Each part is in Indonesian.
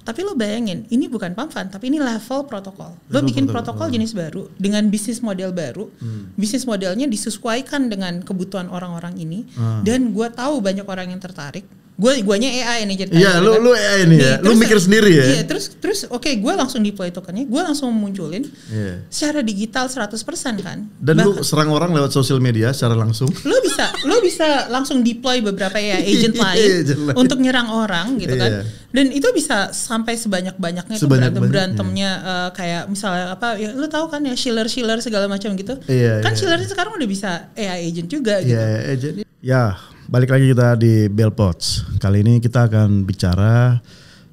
Tapi lo bayangin, ini bukan pump fund, tapi ini level protokol. Lo bikin protokol jenis baru dengan bisnis model baru. Bisnis modelnya disesuaikan dengan kebutuhan orang-orang ini. Dan gue tahu banyak orang yang tertarik. Guanya AI nih ceritanya. Iya, lu AI nih ya. Lu mikir sendiri ya. Iya, terus oke, gue langsung deploy tokennya, gue langsung munculin secara digital 100% kan. Dan lu serang orang lewat sosial media secara langsung. Lo bisa langsung deploy beberapa AI agent lain untuk nyerang orang gitu kan. Dan itu bisa sampai sebanyak-banyaknya tuh berantemnya kayak misalnya apa ya, lu tahu kan ya Schiller segala macam gitu. Kan Schiller sekarang udah bisa AI agent juga gitu. Agent. Ya, balik lagi kita di Bellpods. Kali ini kita akan bicara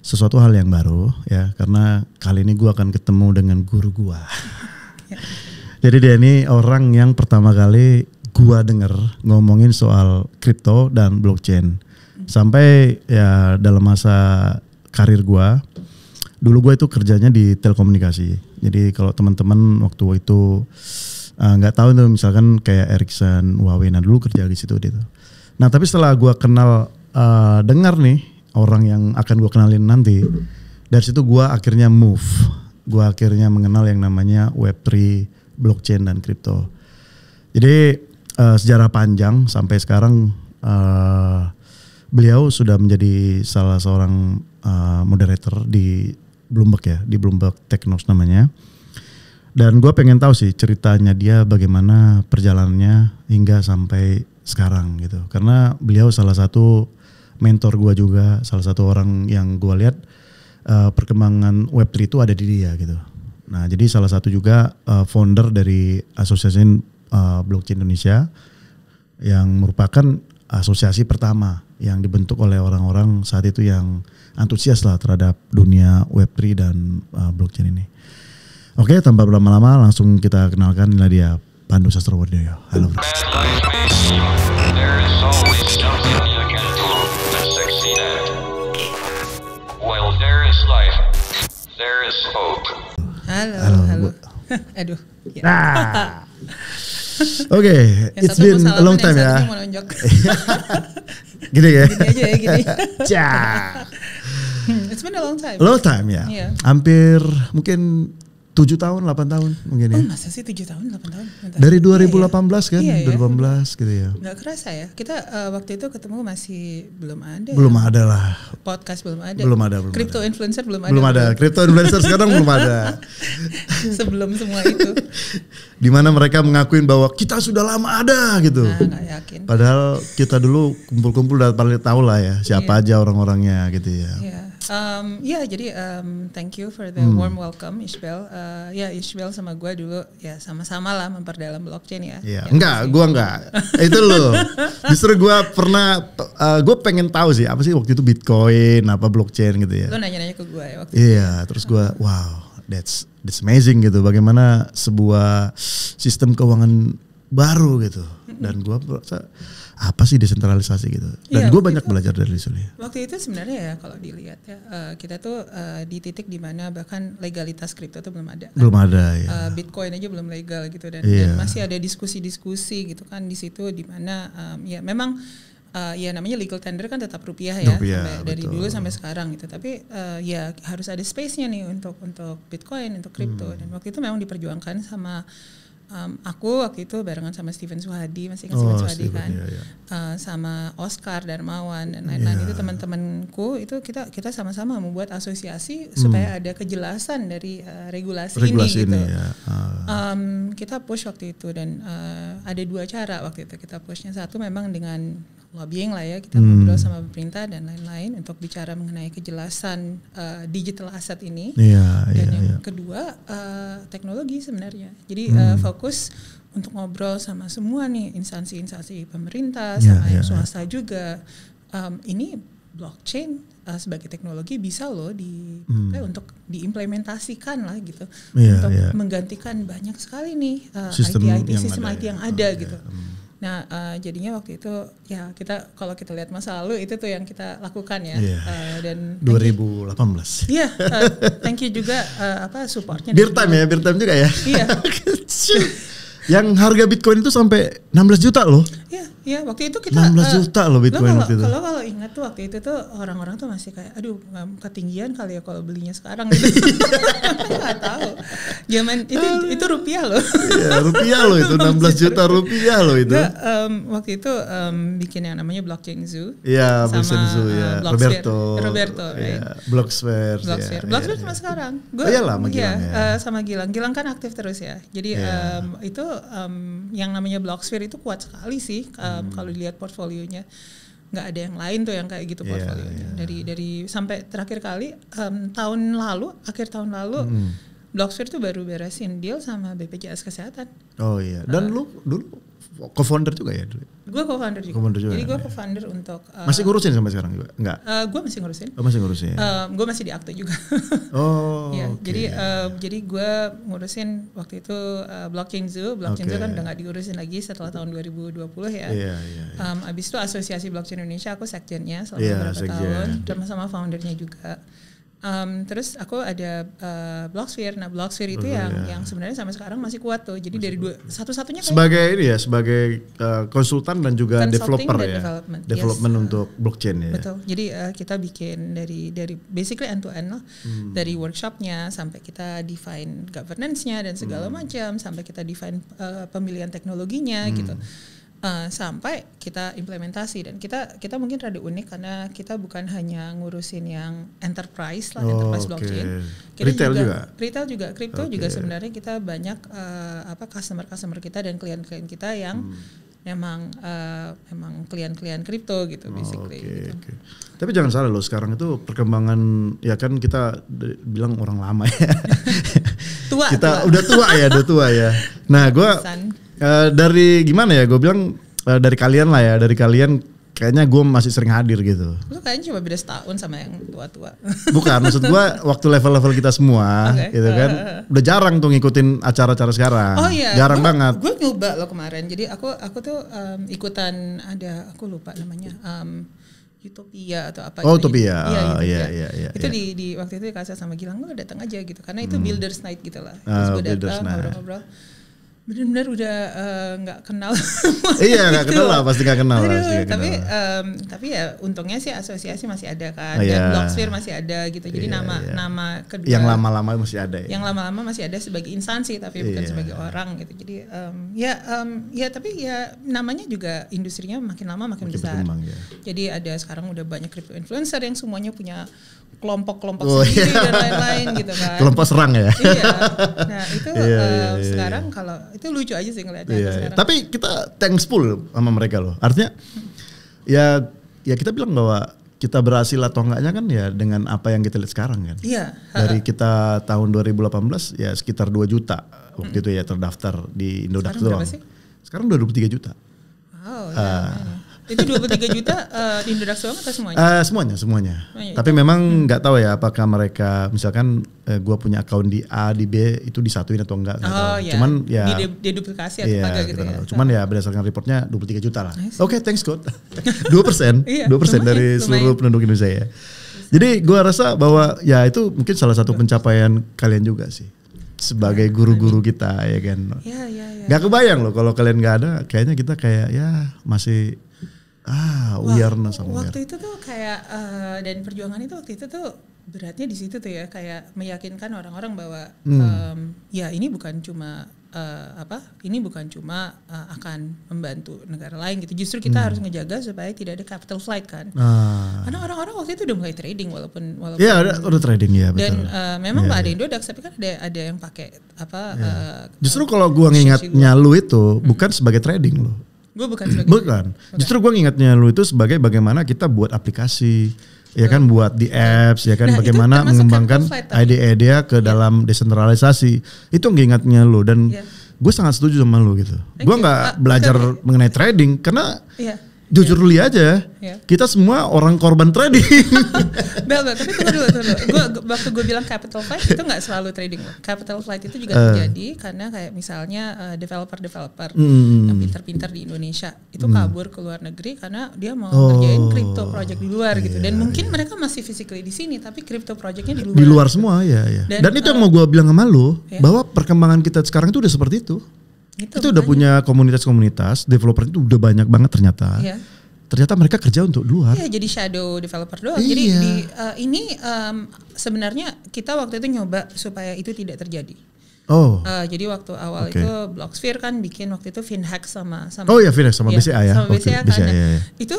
sesuatu hal yang baru ya, karena kali ini gue akan ketemu dengan guru gue. Jadi dia ini orang yang pertama kali gue denger ngomongin soal kripto dan blockchain. Sampai ya dalam masa karir gue, dulu gue itu kerjanya di telekomunikasi. Jadi kalau teman-teman waktu itu nggak tahu tuh misalkan kayak Ericsson, Huawei, nah dulu kerja di situ gitu. Nah tapi setelah gue kenal, dengar nih orang yang akan gue kenalin nanti, dari situ gue akhirnya move. Gue akhirnya mengenal yang namanya Web3, blockchain dan kripto. Jadi sejarah panjang sampai sekarang beliau sudah menjadi salah seorang moderator di Bloomberg ya, di Bloomberg Technos namanya. Dan gue pengen tahu sih ceritanya dia bagaimana perjalanannya hingga sampai sekarang gitu. Karena beliau salah satu mentor gue juga, salah satu orang yang gue lihat perkembangan Web3 itu ada di dia gitu. Nah jadi salah satu juga founder dari Asosiasi Blockchain Indonesia yang merupakan asosiasi pertama yang dibentuk oleh orang-orang saat itu yang antusias lah terhadap dunia Web3 dan blockchain ini. Oke, tanpa berlama-lama langsung kita kenalkan, inilah dia Pandu Sastrowardoyo. Halo bro. Halo. Aduh. Ya. Nah. Oke, it's been a long time ya. Gini ya. Gini aja ya, gini. It's been a long time. Long time ya. Yeah. Hampir mungkin 7 tahun, 8 tahun mungkin ya. Oh masa sih 7 tahun, 8 tahun? Bentar. Dari 2018 kan, iya, 2018 gitu ya. Gak kerasa ya, kita waktu itu ketemu masih belum ada. Belum ada lah. Podcast belum ada. Belum ada. Crypto influencer belum ada. Belum ada. Crypto influencer sekarang belum ada. Sebelum semua itu. Dimana mereka mengakuin bahwa kita sudah lama ada gitu. Nah, gak yakin. Padahal kita dulu kumpul-kumpul udah paling tahu lah ya siapa aja orang-orangnya gitu ya. Jadi thank you for the warm welcome Ishbel. Ishbel sama gue dulu ya sama-sama lah memperdalam blockchain ya. Iya, gue enggak. Itu loh. Justru gue pernah, gue pengen tahu sih apa sih waktu itu Bitcoin, apa blockchain gitu ya. Lo nanya-nanya ke gue ya waktu itu. Iya, terus gue wow, that's amazing gitu. Bagaimana sebuah sistem keuangan baru gitu. Dan gue merasa apa sih desentralisasi gitu. Dan gue banyak belajar dari sini. Waktu itu sebenarnya ya kalau dilihat ya kita tuh di titik dimana bahkan legalitas kripto tuh belum ada. Belum ada ya. Bitcoin aja belum legal gitu dan masih ada diskusi-diskusi gitu kan di situ dimana memang namanya legal tender kan tetap rupiah ya dari dulu sampai sekarang gitu. Tapi harus ada space-nya nih untuk Bitcoin, untuk kripto dan waktu itu memang diperjuangkan sama aku waktu itu barengan sama Steven Suhadi, masih ingat Steven Suhadi kan, sama Oscar Darmawan dan lain-lain itu teman-temanku itu kita sama-sama membuat asosiasi supaya ada kejelasan dari regulasi ini gitu. Kita push waktu itu dan ada 2 cara waktu itu kita pushnya. Satu memang dengan lobbying lah ya, kita ngobrol sama pemerintah dan lain-lain untuk bicara mengenai kejelasan digital asset ini. Dan yang kedua teknologi sebenarnya. Jadi fokus untuk ngobrol sama semua nih instansi-instansi pemerintah sama yang swasta juga. Ini blockchain sebagai teknologi bisa loh untuk diimplementasikan lah gitu untuk menggantikan banyak sekali nih sistem IT yang ada gitu. Nah jadinya waktu itu ya kalau kita lihat masa lalu itu tuh yang kita lakukan ya. Dan 2018. Iya, thank you juga supportnya. Beer time juga ya. Iya. Yang harga Bitcoin itu sampai 16 juta loh. Iya, waktu itu kita 16 juta loh Bitcoin waktu itu. Kalau ingat tuh waktu itu tuh orang-orang tuh masih kayak aduh ketinggian kali ya kalau belinya sekarang gitu. Nggak tahu. Zaman itu rupiah loh. Iya, rupiah loh itu 16 juta rupiah loh itu. Waktu itu bikin yang namanya Blockchain Zoo. Iya, Blockchain Zoo ya. Roberto. Right? Blocksphere sama sekarang. Iyalah sama Gilang sama Gilang. Gilang kan aktif terus ya. Jadi itu yang namanya Blocksphere itu kuat sekali sih. Kalau dilihat portfolionya nggak ada yang lain tuh yang kayak gitu portfolionya. Dari sampai terakhir kali akhir tahun lalu Blocksphere tuh baru beresin deal sama BPJS Kesehatan. Oh iya. Dan lu dulu co-founder juga ya dulu? Gue co-founder juga. Jadi gue co-founder untuk masih ngurusin sampai sekarang juga? Enggak. Gue masih ngurusin. Oh, masih ngurusin. Gue masih di Akte juga. Oh. Okay. Jadi gue ngurusin waktu itu Blockchain Zoo. Blockchain Zoo kan udah nggak diurusin lagi setelah tahun 2020 ya. Iya. Abis itu Asosiasi Blockchain Indonesia aku sekjennya selama beberapa tahun, sama foundernya juga. Terus aku ada Blocksphere. Nah, Blocksphere itu yang sebenarnya sampai sekarang masih kuat tuh. Jadi dari satu-satunya sebagai konsultan dan juga developer ya. Development untuk blockchain ya. Betul. Jadi kita bikin dari basically end to end lah. Dari workshopnya sampai kita define governance-nya dan segala macam, sampai kita define pemilihan teknologinya gitu. Sampai kita implementasi, dan kita mungkin rada unik karena kita bukan hanya ngurusin yang enterprise enterprise blockchain. Kita retail juga crypto juga sebenarnya kita banyak customer kita dan klien-klien kita yang memang klien-klien kripto gitu basically. Gitu. Tapi jangan salah loh, sekarang itu perkembangan ya kan kita bilang orang lama ya. Udah tua ya. Nah, gue dari gimana ya, gue bilang dari kalian lah ya, dari kalian kayaknya gue masih sering hadir gitu. Lu kayaknya cuma beda setahun sama yang tua-tua. Bukan, maksud gue waktu level-level kita semua gitu kan, udah jarang tuh ngikutin acara-acara sekarang. Oh iya, jarang banget. Gue nyoba loh kemarin, jadi aku tuh ikutan aku lupa namanya. Utopia atau apa? Utopia. Iya. Itu di waktu itu dikasih sama Gilang, lo datang aja gitu, karena itu Builders Night gitu lah. Terus gue datang ngobrol-ngobrol. Benar-benar udah nggak kenal. Iya, nggak kenal lah, pasti nggak kenal. Tapi ya untungnya sih asosiasi masih ada kan, dan Blocksphere masih ada gitu. Jadi nama kedua. Yang lama-lama masih ada. Yang lama-lama masih ada sebagai instansi, tapi bukan sebagai orang gitu. Jadi tapi ya namanya juga industrinya makin lama makin besar. Berkembang, Jadi ada sekarang udah banyak crypto influencer yang semuanya punya kelompok-kelompok sendiri dan lain-lain gitu kan. Kelompok serang ya. Iya. Nah itu sekarang kalau itu lucu aja sih ngeliatnya sekarang. Tapi kita thankful sama mereka loh. Artinya ya kita bilang bahwa kita berhasil atau enggaknya kan ya dengan apa yang kita lihat sekarang kan. Iya. Dari kita tahun 2018 ya sekitar 2 juta waktu itu ya terdaftar di Indodax doang. Sekarang udah 23 juta. Wow. Itu 23 juta di Indodax doang atau semuanya? Semuanya. Tapi memang nggak tahu ya apakah mereka misalkan gue punya akun di A, di B itu disatuin atau enggak. Iya. Cuman ya diduplikasi atau enggak gitu ya. Cuman ya berdasarkan reportnya 23 juta lah. Oke, thanks God. 2% dari seluruh penduduk Indonesia ya. Jadi gue rasa bahwa ya itu mungkin salah satu pencapaian kalian juga sih. Sebagai guru-guru kita ya kan. Iya. Gak kebayang loh kalau kalian gak ada, kayaknya kita kayak ya masih awareness sama waktu itu tuh kayak dan perjuangan itu waktu itu tuh beratnya di situ tuh ya, kayak meyakinkan orang-orang bahwa ya ini bukan cuma akan membantu negara lain gitu. Justru kita harus ngejaga supaya tidak ada capital flight kan. Karena orang-orang waktu itu udah mulai trading walaupun ya udah trading ya betul. Dan memang ada Indodax, tapi kan ada yang pakai justru kalau gua ngingatnya lu itu bukan sebagai trading lo. Gue bukan. Justru gue ngingatnya lu itu sebagai bagaimana kita buat aplikasi, ya kan, buat di apps, ya kan, bagaimana mengembangkan ide-ide ke dalam desentralisasi. Itu ngingatnya lu dan gue sangat setuju sama lu gitu. Gue nggak belajar mengenai trading karena jujur li aja, kita semua orang korban trading. Tapi tunggu dulu. Waktu gue bilang capital flight itu nggak selalu trading loh. Capital flight itu juga terjadi karena kayak misalnya developer yang pintar-pintar di Indonesia itu kabur ke luar negeri karena dia mau ngerjain crypto project di luar gitu. Dan mungkin mereka masih physically di sini tapi crypto projectnya di luar. Di luar semua ya. Dan itu yang mau gue bilang sama lu bahwa perkembangan kita sekarang itu udah seperti itu. Itu udah punya komunitas-komunitas, developer itu udah banyak banget ternyata. Iya. Ternyata mereka kerja untuk luar. Iya, jadi shadow developer doang. Iya. Jadi ini sebenarnya kita waktu itu nyoba supaya itu tidak terjadi. Jadi waktu awal itu Blocksphere kan bikin waktu itu Finhack sama Finhack sama BCA ya. Sama BCA kan. BCA, ya. Itu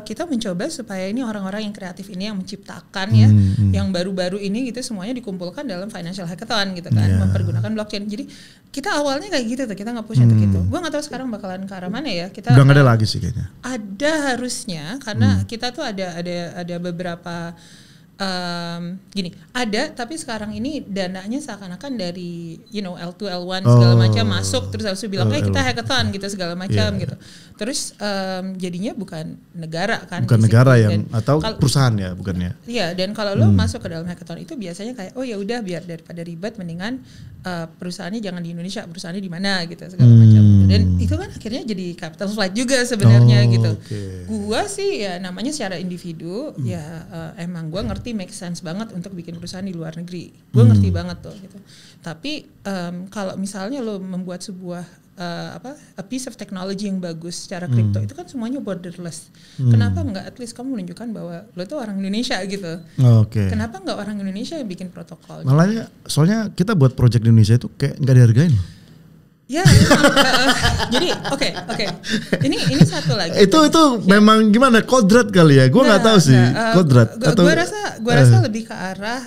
kita mencoba supaya ini orang-orang yang kreatif ini yang menciptakan ya, yang baru-baru ini gitu semuanya dikumpulkan dalam financial hackathon gitu kan, mempergunakan blockchain. Jadi kita awalnya kayak gitu tuh, kita nge-push untuk itu. Gua nggak tahu sekarang bakalan ke arah mana ya. Kita udah nggak ada lagi sih kayaknya. Ada harusnya karena kita tuh ada beberapa ada, tapi sekarang ini dananya seakan-akan dari L2 L1 segala macam masuk, terus harus bilang kita hackathon gitu segala macam gitu. Terus jadinya bukan negara kan, bukan negara yang atau perusahaan ya bukannya. Iya, dan kalau lo masuk ke dalam hackathon itu biasanya kayak ya udah biar daripada ribet mendingan perusahaannya jangan di Indonesia, perusahaannya di mana gitu segala macam gitu. Dan itu kan akhirnya jadi capital flight juga sebenarnya gitu. Gua sih ya namanya secara individu emang gua ngerti make sense banget untuk bikin perusahaan di luar negeri. Gue ngerti banget tuh gitu. Tapi kalau misalnya lo membuat sebuah a piece of technology yang bagus secara kripto itu kan semuanya borderless. Kenapa enggak at least kamu menunjukkan bahwa lo tuh orang Indonesia gitu. Kenapa enggak orang Indonesia yang bikin protokol? Malah soalnya kita buat project di Indonesia itu kayak nggak dihargain. Ya, jadi oke. Ini satu lagi. Itu memang gimana kodrat kali ya? Gue nggak tahu sih kodrat. Gue rasa lebih ke arah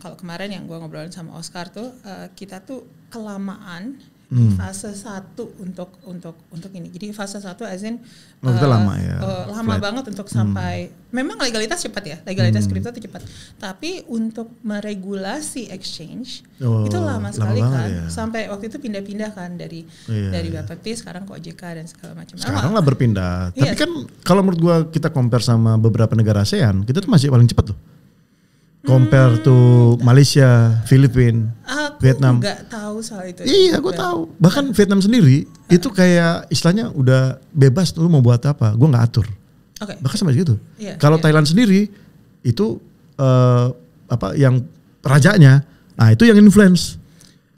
kalau kemarin yang gue ngobrolin sama Oscar tuh kita tuh kelamaan di fase 1 untuk ini. Jadi fase 1 as in lama ya. Lama banget untuk sampai memang legalitas cepat ya. Legalitas kripto itu cepat. Tapi untuk meregulasi exchange itu lama sekali kan. Ya. Sampai waktu itu pindah-pindah kan dari Bapepti sekarang ke OJK dan segala macam. Sekarang lah berpindah. Tapi kan kalau menurut gua kita compare sama beberapa negara ASEAN, kita tuh masih paling cepat tuh. Compare to Malaysia, Filipina, Vietnam. Aku nggak tahu soal itu. Iya, aku tahu. Bahkan Vietnam sendiri itu kayak istilahnya udah bebas tuh mau buat apa, gue nggak atur. Bahkan sampai gitu. Kalau Thailand sendiri itu yang rajanya, nah itu yang influence.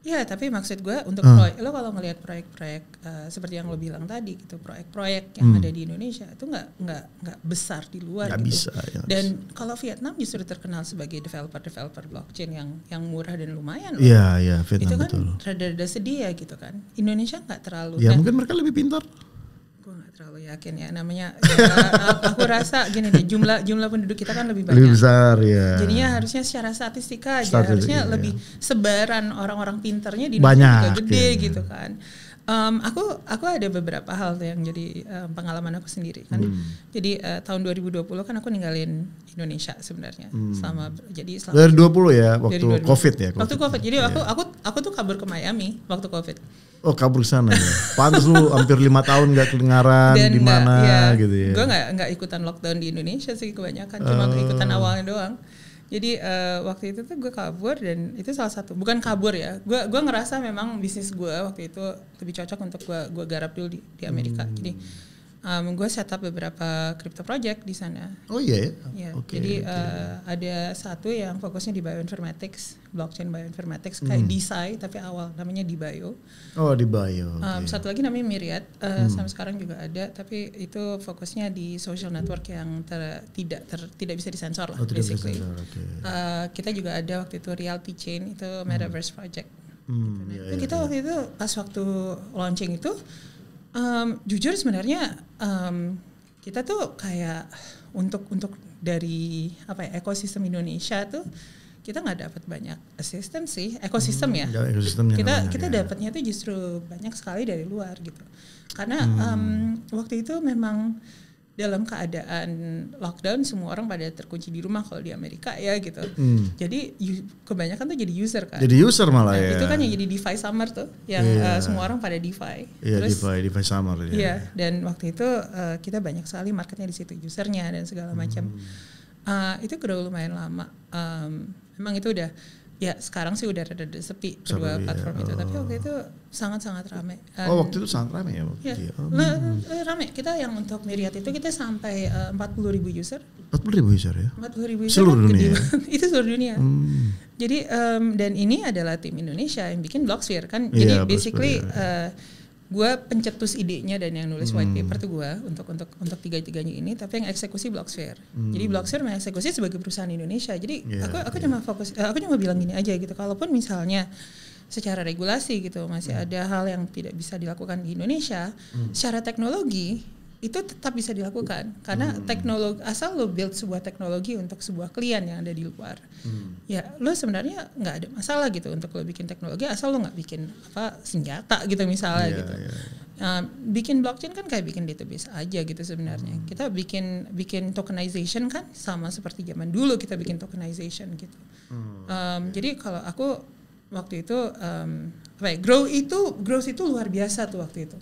Ya, tapi maksud gue untuk lo kalau ngelihat proyek-proyek seperti yang lo bilang tadi gitu, proyek-proyek yang ada di Indonesia itu nggak besar di luar gak gitu. Bisa, ya. Dan kalau Vietnam justru terkenal sebagai developer blockchain yang murah dan lumayan. Iya, Vietnam itu kan betul. Rada-rada sedih ya gitu kan. Indonesia nggak terlalu. Ya mungkin mereka lebih pintar. Gue nggak terlalu yakin ya namanya. Aku rasa gini deh, jumlah penduduk kita kan lebih banyak. Lebih besar ya. Jadinya harusnya secara statistika aja harusnya lebih sebaran orang-orang pinternya di Indonesia juga gede gitu kan. Aku ada beberapa hal yang jadi pengalaman aku sendiri kan. Jadi tahun 2020 kan aku ninggalin Indonesia sebenarnya. Selama 2020 ya waktu COVID ya. Waktu COVID. Jadi aku tuh kabur ke Miami waktu COVID. Oh, kabur ke sana ya. Pantes lu hampir 5 tahun gak kedengaran di mana gitu ya. Gue nggak ikutan lockdown di Indonesia sih kebanyakan, cuma ikutan awalnya doang. Jadi waktu itu tuh gue kabur dan itu salah satu, bukan kabur ya. Gue ngerasa memang bisnis gue waktu itu lebih cocok untuk gue garap dulu di Amerika. Jadi gue setup beberapa crypto project di sana. Oh iya ya. Jadi ada satu yang fokusnya di bioinformatics, blockchain bioinformatics kayak DeSci tapi awal namanya DBio. Oh, DBio. Satu lagi namanya Myriad, sampai sekarang juga ada, tapi itu fokusnya di social network yang tidak bisa disensor lah, basically. Kita juga ada waktu itu Reality Chain, itu metaverse project. Kita waktu itu pas waktu launching itu jujur sebenarnya kita tuh kayak untuk dari ekosistem Indonesia tuh kita nggak dapat banyak assistance sih, ekosistem ya. Kita dapatnya tuh justru banyak sekali dari luar gitu. Karena waktu itu memang dalam keadaan lockdown semua orang pada terkunci di rumah kalau di Amerika ya gitu. Jadi kebanyakan tuh jadi user kan. Jadi user malah ya. Itu kan yang jadi DeFi summer tuh, yang semua orang pada DeFi. Iya, DeFi summer ya. Iya, dan waktu itu kita banyak sekali marketnya di situ, usernya dan segala macam. Itu udah lumayan lama. Memang itu udah Ya sekarang sih udah rada sepi kedua platform itu, tapi waktu itu sangat-sangat ramai. Waktu itu sangat ramai ya? Ramai. Kita yang untuk Myriad itu kita sampai 40.000 user. 40.000 user ya? 40.000 user. Seluruh dunia? Itu seluruh dunia. Jadi dan ini adalah tim Indonesia yang bikin Blocksphere kan. Jadi basically gue pencetus idenya dan yang nulis white paper tuh gue untuk tiga-tiganya ini, tapi yang eksekusi Blocksphere. Jadi Blocksphere mengeksekusi sebagai perusahaan Indonesia. Jadi aku cuma fokus, aku cuma bilang gini aja gitu. Kalaupun misalnya secara regulasi gitu masih ada hal yang tidak bisa dilakukan di Indonesia, secara teknologi itu tetap bisa dilakukan karena teknologi, asal lo build sebuah teknologi untuk sebuah klien yang ada di luar, ya lo sebenarnya nggak ada masalah gitu untuk lo bikin teknologi asal lo nggak bikin senjata gitu misalnya gitu. Bikin blockchain kan kayak bikin database aja gitu sebenarnya. Kita bikin tokenization kan sama seperti zaman dulu kita bikin tokenization gitu. Jadi kalau aku waktu itu growth itu luar biasa tuh waktu itu.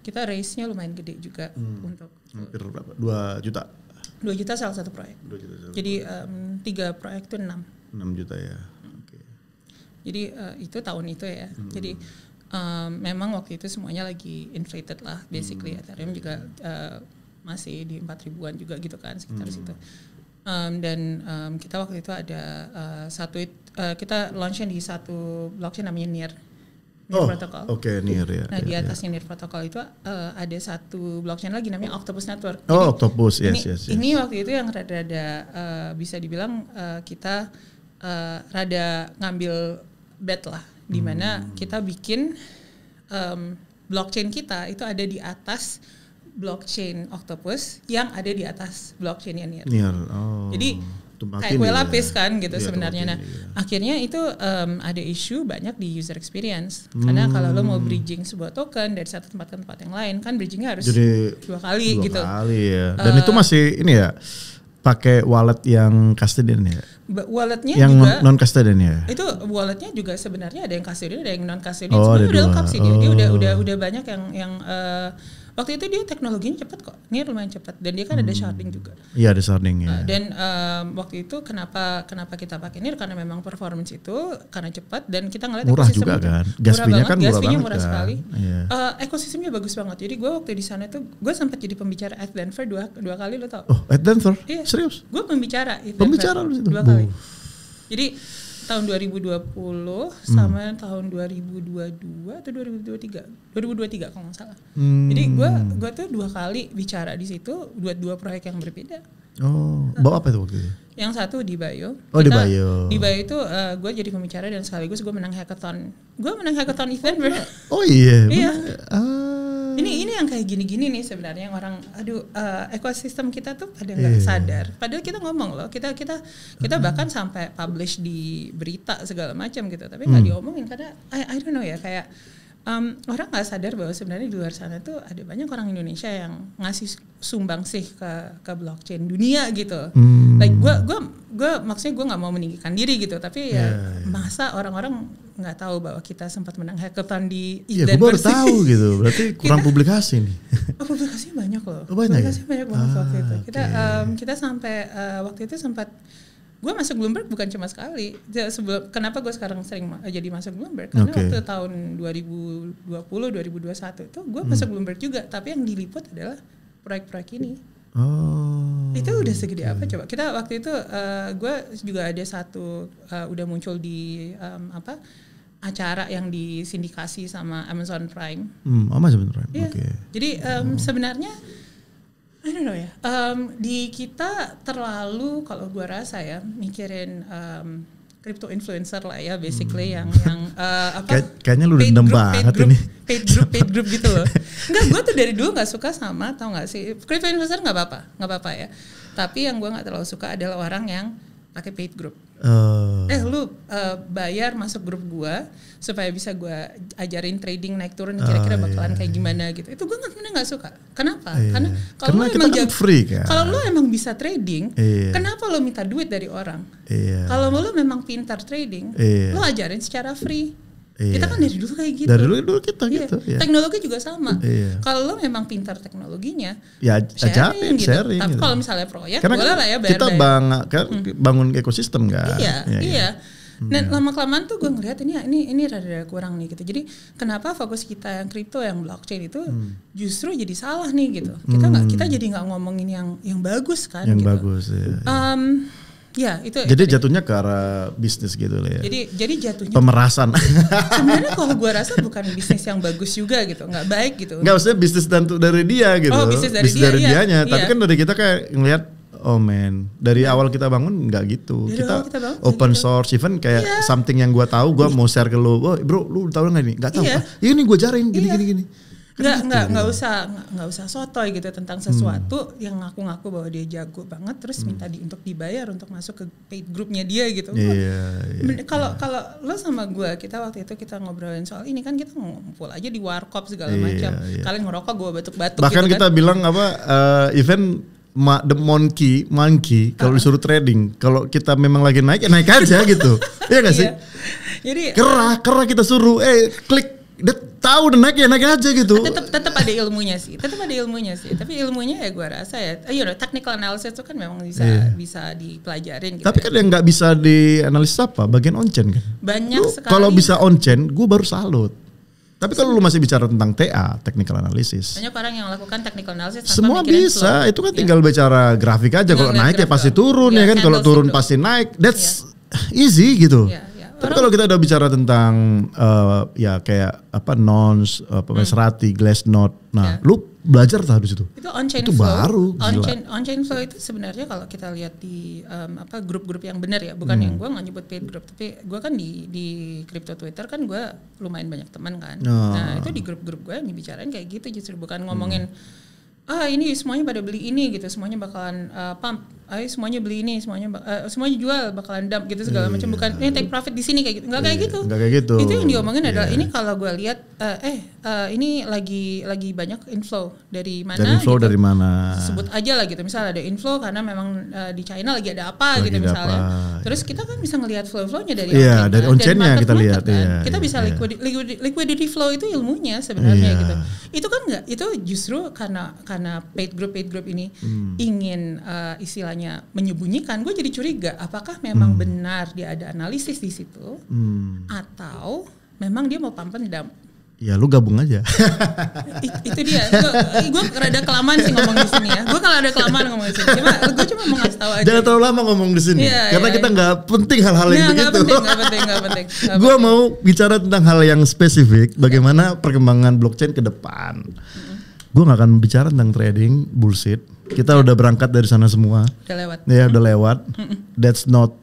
Kita raise-nya lumayan gede juga untuk hampir berapa? 2 juta. 2 juta salah satu proyek. 2 juta. Jadi 3 proyek itu 6 juta ya. Okay. Jadi itu tahun itu ya. Jadi memang waktu itu semuanya lagi inflated lah basically. Ethereum juga masih di 4.000-an juga gitu kan sekitar situ. Dan kita waktu itu ada kita launch-nya di satu blockchain namanya NEAR protokol. NEAR ya. Nah, di atasnya NEAR protokol itu ada satu blockchain lagi namanya Octopus Network. Jadi, Octopus, yes. Ini waktu itu yang rada bisa dibilang kita rada ngambil bet lah, di mana kita bikin blockchain kita itu ada di atas blockchain Octopus yang ada di atas blockchain NEAR. Jadi kayak kue lapis kan gitu sebenarnya. Nah akhirnya itu ada isu banyak di user experience karena kalau lo mau bridging sebuah token dari satu tempat ke tempat yang lain kan bridgingnya harus dua kali gitu. Ya. Dan itu masih ini ya pakai wallet yang custodian ya. Walletnya yang juga non custodian ya. Itu walletnya juga sebenarnya ada yang custodian ada yang non custodian. Sebenarnya udah lengkap sih dia udah banyak yang waktu itu dia teknologinya cepat kok, NEAR lumayan cepat dan dia kan ada sharding juga. Iya ada sharding ya. Dan waktu itu kenapa kita pakai NEAR karena memang performance itu karena cepat dan kita ngeliat murah juga kan, gas fee-nya kan murah banget murah kan. Sekali. Ekosistemnya bagus banget. Jadi gue waktu di sana tuh gue sempat jadi pembicara at Denver dua kali lo tau? Oh at Denver? Iya. Serius? Gue pembicara di Denver 2 kali. Jadi tahun 2020 sama tahun 2022 atau 2023 kalau nggak salah. Jadi gue tuh 2 kali bicara di situ buat 2 proyek yang berbeda. Bawa apa itu waktu itu? Yang satu di Bayo. Di Bayo. Di Bayo itu gue jadi pembicara dan sekaligus gue menang hackathon. Gue menang hackathon event. Oh iya. Iya. Ini yang kayak gini-gini nih sebenarnya yang orang ekosistem kita tuh pada nggak sadar. Padahal kita ngomong loh, kita bahkan sampai publish di berita segala macam gitu, tapi nggak diomongin karena I don't know ya kayak orang nggak sadar bahwa sebenarnya di luar sana tuh ada banyak orang Indonesia yang ngasih sumbang sih ke blockchain dunia gitu. Like gue maksudnya gue nggak mau meninggikan diri gitu, tapi masa orang-orang nggak tahu bahwa kita sempat menang hackathon di Iya, gue baru tahu gitu. Berarti kurang publikasi nih. Publikasinya banyak loh. Publikasinya banyak banget waktu itu. Kita sampai waktu itu sempat gue masuk Bloomberg bukan cuma sekali. Kenapa gue sekarang sering jadi masuk Bloomberg? Karena waktu tahun 2020 2021 itu gue masuk Bloomberg juga, tapi yang diliput adalah proyek-proyek ini. Itu udah segede apa coba? Kita waktu itu gue juga ada satu udah muncul di acara yang disindikasi sama Amazon Prime. Amazon Prime. Yeah. Okay. Jadi sebenarnya I don't know ya. Di kita terlalu kalau gue rasa ya mikirin crypto influencer lah ya basically yang kayaknya lu dendam banget ini. Paid group gitu loh. Enggak, gue tuh dari dulu nggak suka sama, tau nggak sih, crypto influencer nggak apa-apa ya. Tapi yang gue nggak terlalu suka adalah orang yang pakai paid group. Lu bayar masuk grup gue supaya bisa gue ajarin trading naik turun kira-kira bakalan kayak gimana gitu. Itu gue nggak suka. Kenapa? Karena kalau lu emang free kan. Kalau lu emang bisa trading, kenapa lu minta duit dari orang? Kalau lu memang pintar trading, lu ajarin secara free. Kita kan dari dulu kayak gitu. Dari dulu kita gitu. Iya. Teknologi juga sama. Kalau lo memang pintar teknologinya, ya sharing gitu. Tapi kalau misalnya proyek, karena boleh lah ya bayar. Kita bangun ekosistem kan. Iya. Dan lama-kelamaan tuh gue ngelihat ini rada kurang nih gitu. Jadi kenapa fokus kita yang kripto, yang blockchain itu justru jadi salah nih gitu. Kita jadi nggak ngomongin yang bagus kan. Yang gitu. bagus ya. Ya itu. Jadi jatuhnya ke arah bisnis gitu lah ya. Jadi jatuhnya pemerasan. Sebenarnya kalau gue rasa bukan bisnis yang bagus juga gitu, nggak baik gitu. Nggak, maksudnya bisnis dari dia gitu. Oh, bisnis dari dianya. Tapi kan dari kita kayak ngelihat, oh man, dari awal kita bangun nggak gitu. Kita open source, even kayak something yang gue tahu, gue mau share ke lo. Oh bro, lu tahu nggak ini? Nggak tahu. Ini gue jaring gini. Nggak usah sotoy gitu tentang sesuatu yang ngaku-ngaku bahwa dia jago banget terus minta untuk dibayar untuk masuk ke paid groupnya dia gitu. Kalau lo sama gue, kita waktu itu kita ngobrolin soal ini kan, kita ngumpul aja di warkop segala macam. Kalian ngerokok, gue batuk-batuk. Bahkan gitu kita bilang event the monkey kalau disuruh trading, kalau kita memang lagi naik ya naik aja gitu. Iya nggak sih? Jadi kerah kita suruh klik. Dia tahu udah naik aja gitu. Tetap ada ilmunya sih. Tapi ilmunya ya gue rasa ya, technical analysis itu kan memang bisa dipelajarin gitu. Tapi kan yang nggak bisa dianalisis apa? Bagian on-chain kan. Banyak sekali. Kalau bisa on-chain, gue baru salut. Tapi kalau lu masih bicara tentang TA, technical analysis. Banyak orang yang lakukan technical analysis tanpa semua bisa. Flow. Itu kan tinggal bicara grafik aja. Kalau naik ya pasti turun ya kan. Kalau turun pasti naik. That's easy gitu. Tapi kalau kita udah bicara tentang ya kayak nonce, Maserati, Glassnode, lu belajar tuh di situ. Itu on-chain itu flow. Baru. On-chain flow itu sebenarnya kalau kita lihat di grup-grup yang benar ya, bukan yang gue nggak nyebut paid group, tapi gue kan di crypto Twitter kan gue lumayan banyak teman kan. Nah itu di grup-grup gue yang dibicarain kayak gitu, justru bukan ngomongin ini semuanya pada beli ini gitu, semuanya bakalan pump, semuanya beli ini, semuanya jual bakalan dump gitu segala macam, bukan take profit di sini kayak gitu, nggak kayak gitu. Itu yang diomongin adalah ini kalau gue lihat ini lagi banyak inflow dari mana? Dari mana? Sebut aja lah gitu, misalnya ada inflow karena memang di China lagi ada apa gitu misalnya. Terus kita kan bisa ngelihat flow-flownya dari dari on-chainnya kita lihat. Kita bisa liquidity flow itu ilmunya sebenarnya gitu. Itu kan nggak, itu justru karena paid group ini ingin istilahnya menyembunyikan. Gue jadi curiga apakah memang benar dia ada analisis di situ atau memang dia mau pump and dump. Ya lu gabung aja. Itu dia. Gue rada kelamaan sih ngomong di sini ya. Gue kalau ada kelamaan ngomong di sini. Gue cuma mau ngasih tahu aja. Jangan terlalu lama ngomong di sini. Karena kita nggak penting hal-hal yang begitu. Nggak penting. Gue mau bicara tentang hal yang spesifik. Bagaimana perkembangan blockchain ke depan. Gue gak akan bicara tentang trading, bullshit. Kita udah berangkat dari sana semua. Udah lewat. Ya udah lewat. That's not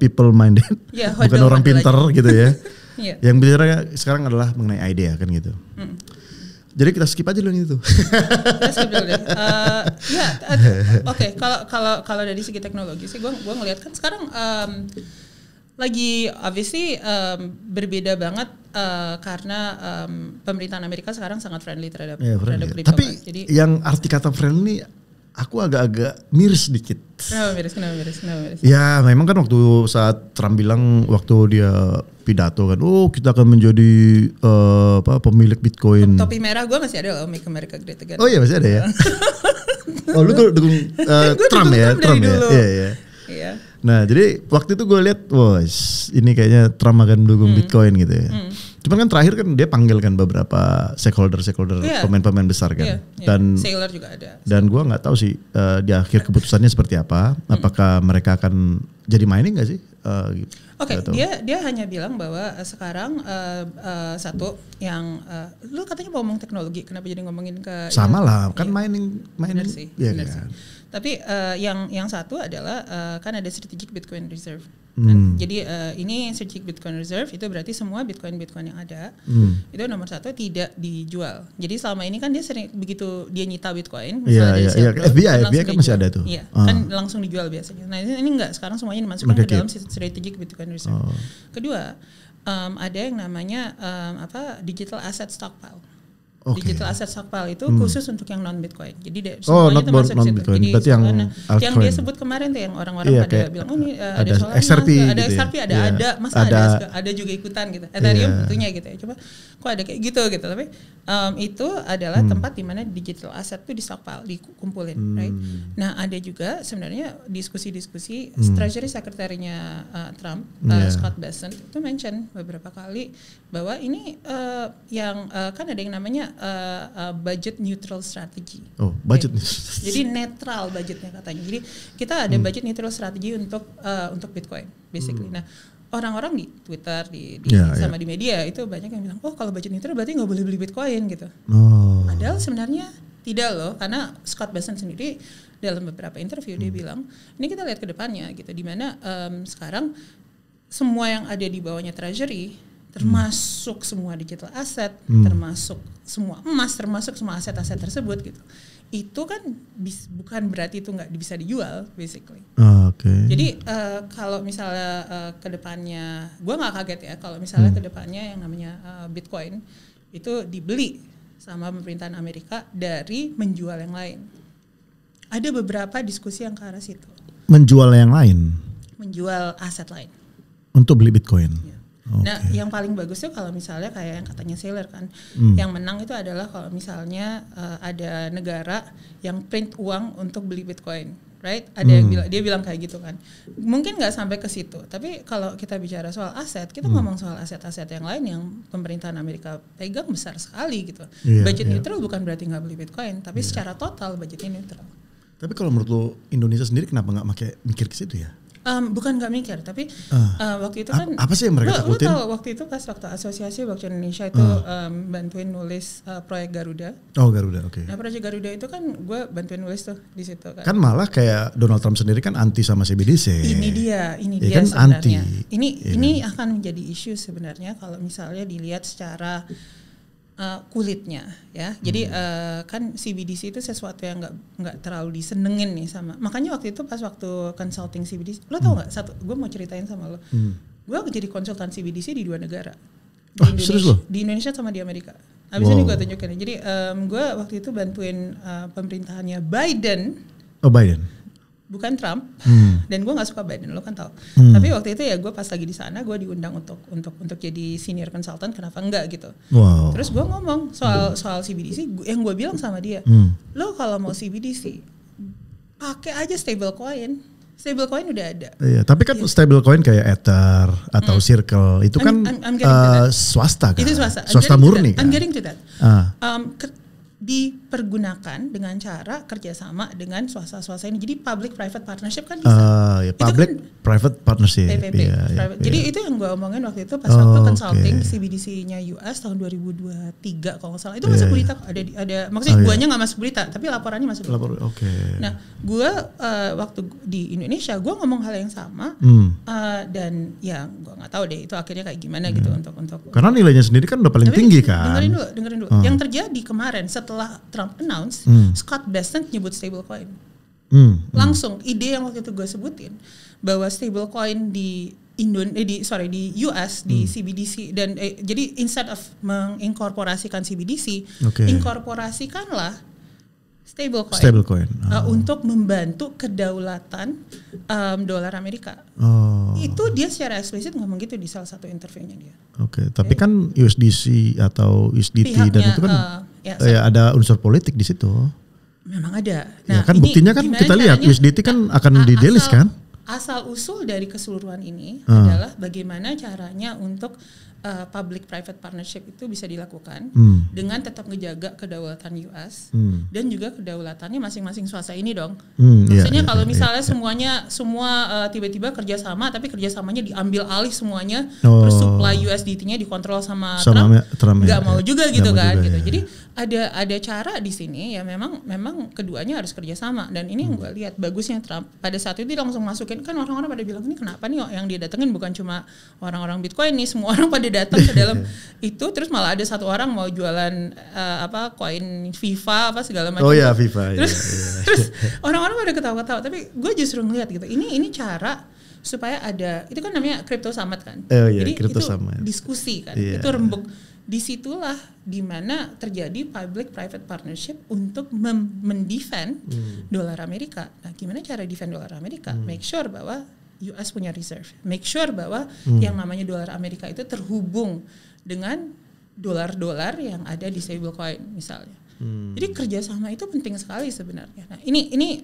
people minded. Bukan orang pintar gitu ya. Yang bicara sekarang adalah mengenai idea kan gitu. Jadi kita skip aja dulu itu. Kita skip dulu deh. Oke. Kalau dari segi teknologi sih, gue ngelihat kan sekarang lagi obviously berbeda banget karena pemerintahan Amerika sekarang sangat friendly terhadap crypto. Tapi jadi, yang arti kata friendly aku agak miris sedikit. Kenapa miris? Ya memang kan waktu saat Trump bilang waktu dia pidato kan, kita akan menjadi pemilik Bitcoin. Topi merah gue masih ada loh, Make America Great Again. Oh iya masih ada ya. Lu dukung Trump ya? Trump ya? Iya. Nah jadi waktu itu gue lihat, ini kayaknya Trump akan dukung Bitcoin gitu ya. Cuman kan terakhir kan dia panggil kan beberapa stakeholder pemain-pemain besar kan. Dan Sailor juga ada. Dan gue nggak tahu sih di akhir keputusannya seperti apa. Apakah mereka akan jadi mining nggak sih? Oke, dia hanya bilang bahwa sekarang satu yang lu katanya mau ngomong teknologi, kenapa jadi ngomongin ke sama lah kan mining bener sih. Kan? Tapi yang satu adalah kan ada strategic Bitcoin reserve. Jadi ini strategic Bitcoin reserve itu berarti semua Bitcoin yang ada itu nomor satu tidak dijual. Jadi selama ini kan dia sering begitu dia nyita Bitcoin, misalnya FBI kan masih ada tuh. Iya, kan langsung dijual biasanya. Nah ini enggak, sekarang semuanya dimasukkan ke dalam strategic Bitcoin reserve. Kedua ada yang namanya digital asset stockpile. Digital asset stockpile itu khusus untuk yang non Bitcoin. Jadi semuanya itu masuk di situ. Jadi berarti yang dia sebut kemarin tuh yang orang-orang pada bilang ini ada Solana, XRP, ada XRP, gitu ya. ada juga ikutan gitu. Ethereum tentunya gitu ya. Coba kok ada kayak gitu. Tapi itu adalah tempat di mana digital asset itu di stockpile, dikumpulin, right? Nah, ada juga sebenarnya diskusi-diskusi Treasury Secretary-nya Trump, Scott Bessent itu mention beberapa kali bahwa ini yang kan ada yang namanya budget neutral strategy. Oh, budget. Jadi netral budgetnya katanya. Jadi kita ada budget neutral strategy untuk Bitcoin, basically. Nah, orang-orang di Twitter, di media itu banyak yang bilang, oh kalau budget neutral berarti nggak boleh beli Bitcoin gitu. Padahal sebenarnya tidak loh, karena Scott Bessent sendiri dalam beberapa interview dia bilang, ini kita lihat ke depannya gitu, di mana sekarang semua yang ada di bawahnya Treasury termasuk semua digital asset, termasuk semua emas, termasuk semua aset-aset tersebut gitu. Itu kan bukan berarti itu nggak bisa dijual, basically. Jadi kalau misalnya kedepannya, gue nggak kaget ya kalau misalnya kedepannya yang namanya Bitcoin itu dibeli sama pemerintahan Amerika dari menjual yang lain. Ada beberapa diskusi yang ke arah situ. Menjual yang lain? Menjual aset lain. Untuk beli Bitcoin? Ya. Nah, yang paling bagus tuh kalau misalnya kayak yang katanya Saylor kan, yang menang itu adalah kalau misalnya ada negara yang print uang untuk beli Bitcoin, right? Ada yang dia bilang kayak gitu kan. Mungkin nggak sampai ke situ, tapi kalau kita bicara soal aset, kita ngomong soal aset-aset yang lain yang pemerintahan Amerika pegang besar sekali gitu. Budget neutral bukan berarti nggak beli Bitcoin, tapi secara total budgetnya neutral. Tapi kalau menurut lo Indonesia sendiri kenapa nggak mikir ke situ ya? Bukan nggak mikir, tapi waktu itu kan apa sih yang mereka takutin? Lo tahu waktu itu pas waktu Asosiasi Blockchain Indonesia itu bantuin nulis proyek Garuda. Oh, Garuda, oke. Nah, proyek Garuda itu kan gue bantuin nulis tuh di situ kan. Kan malah kayak Donald Trump sendiri kan anti sama CBDC. Ini dia kan sebenarnya. Anti. Ini akan menjadi isu sebenarnya kalau misalnya dilihat secara kulitnya ya. Jadi kan CBDC itu sesuatu yang nggak terlalu disenengin nih sama. Makanya waktu itu pas waktu consulting CBDC, lo tau nggak? Gue mau ceritain sama lo. Gue jadi konsultan CBDC di 2 negara. Di Indonesia sama di Amerika. Abis ini gue tunjukin. Jadi gue waktu itu bantuin pemerintahannya Biden. Oh, Biden. Bukan Trump, dan gue nggak suka Biden, lo kan tahu. Tapi waktu itu ya gue pas lagi di sana, gue diundang untuk jadi senior consultant, kenapa enggak gitu. Terus gue ngomong soal CBDC, yang gue bilang sama dia, lo kalau mau CBDC, pakai aja stablecoin. Stablecoin udah ada. Iya, tapi kan stablecoin kayak Ether atau Circle itu kan swasta kan. Itu swasta. Swasta murni kan. I'm getting to that. Dipergunakan dengan cara kerjasama dengan swasta-swasta ini. Jadi public-private partnership kan bisa. Public-private partnership. PPP. Jadi itu yang gue omongin waktu itu pas waktu consulting CBDC-nya US tahun 2023 kalau nggak salah. Itu masuk berita. Ada maksudnya guanya nggak masuk berita, tapi laporannya masuk berita. Nah, gue waktu di Indonesia gue ngomong hal yang sama dan ya gue nggak tahu deh itu akhirnya kayak gimana gitu untuk. Karena nilainya sendiri kan udah paling tinggi kan. Dengerin dulu. Yang terjadi kemarin setelah Trump announce, Scott Bessent nyebut stablecoin. Langsung ide yang waktu itu gue sebutin bahwa stablecoin di US di CBDC dan jadi instead of menginkorporasikan CBDC, inkorporasikanlah stablecoin untuk membantu kedaulatan dolar Amerika. Itu dia secara eksplisit ngomong gitu di salah satu interviewnya dia. Tapi kan USDC atau USDT pihaknya, dan itu kan ada unsur politik di situ. Memang ada. Nah, ya kan buktinya kan kita lihat USDT kan akan didelis kan. Asal usul dari keseluruhan ini adalah bagaimana caranya untuk public-private partnership itu bisa dilakukan dengan tetap ngejaga kedaulatan US dan juga kedaulatannya masing-masing swasta ini dong. Maksudnya kalau misalnya semua tiba-tiba kerjasama tapi kerjasamanya diambil alih semuanya, terus supply USDT-nya dikontrol sama Trump nggak mau juga gitu kan. Gitu. Jadi ada cara di sini ya memang keduanya harus kerjasama dan ini yang gue lihat bagusnya Trump pada saat itu dia langsung masukin kan orang-orang pada bilang ini kenapa nih yang dia datengin bukan cuma orang-orang Bitcoin nih semua orang pada pada datang ke dalam itu, terus malah ada satu orang mau jualan koin FIFA apa segala macam. Oh ya FIFA. Terus orang-orang pada ketawa-ketawa, tapi gue justru ngeliat gitu. Ini cara supaya ada, itu kan namanya Crypto Summit kan. Jadi itu diskusi kan. Itu rembuk. Disitulah dimana terjadi public-private partnership untuk mendefend dolar Amerika. Nah, gimana cara defend dolar Amerika? Make sure bahwa US punya reserve. Make sure bahwa yang namanya dolar Amerika itu terhubung dengan dolar-dolar yang ada di stablecoin misalnya. Jadi kerjasama itu penting sekali sebenarnya. Nah ini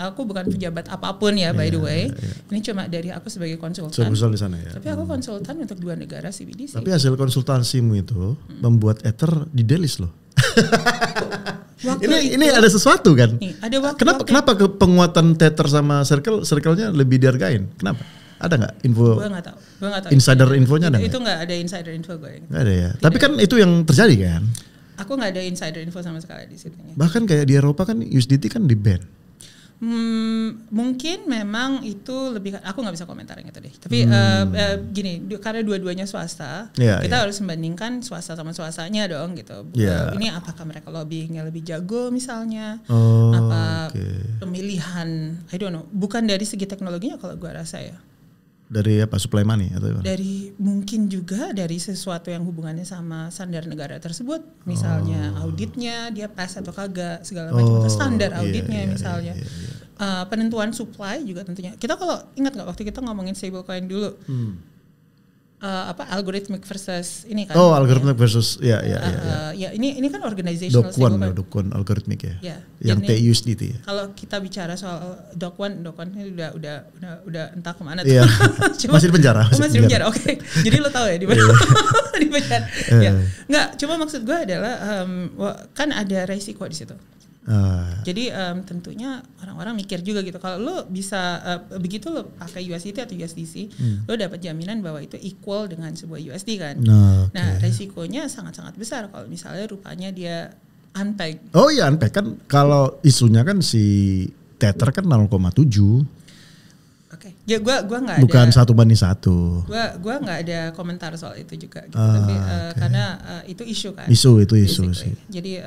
aku bukan pejabat apapun ya by the way. Ini cuma dari aku sebagai konsultan. Di sana ya. Tapi aku konsultan untuk 2 negara CBDC. Tapi hasil konsultasimu itu membuat Ether di delist loh. ini ada sesuatu kan? Ada kenapa ke penguatan Tether sama Circle-nya lebih dihargain? Kenapa? Ada nggak info? Gue nggak tahu. Insider infonya ada? Itu nggak ada insider info gue. Nggak ada ya. Tapi kan itu yang terjadi kan? Aku nggak ada insider info sama sekali di situ. Bahkan kayak di Eropa kan USDT kan di ban. Mungkin memang itu lebih, aku nggak bisa komentar yang itu deh. Tapi gini, karena dua-duanya swasta, kita harus membandingkan swasta sama swastanya dong gitu. Ini apakah mereka lobbyingnya lebih jago misalnya, pemilihan, I don't know. Bukan dari segi teknologinya kalau gue rasa ya. Dari apa, supply money atau apa? Dari mungkin juga dari sesuatu yang hubungannya sama standar negara tersebut, misalnya auditnya dia pas atau kagak segala macam, atau standar auditnya misalnya. Penentuan supply juga tentunya. Kita kalau ingat nggak waktu kita ngomongin stablecoin dulu, algorithmic versus ini kan? Algorithmic versus ya. Ini kan organizational Dokwan algorithmic ya. Yang TUSDT ya. Kalau kita bicara soal Dokwan ini udah entah kemana tuh. Masih di penjara. Masih di penjara. Oke. Jadi lo tahu ya di mana? Di penjara. Nggak, cuma maksud gue adalah kan ada resiko di situ. Jadi tentunya orang-orang mikir juga gitu, kalau lo bisa begitu lo pakai USDT atau USDC, lo dapat jaminan bahwa itu equal dengan sebuah USD kan. Nah resikonya sangat-sangat besar kalau misalnya rupanya dia unpeg. Oh iya unpeg kan, kalau isunya kan si Tether kan 0,7. Oke. Ya gue nggak ada. Bukan 1:1. Gue nggak ada komentar soal itu juga gitu. Tapi karena itu isu kan. Itu isu sih. Jadi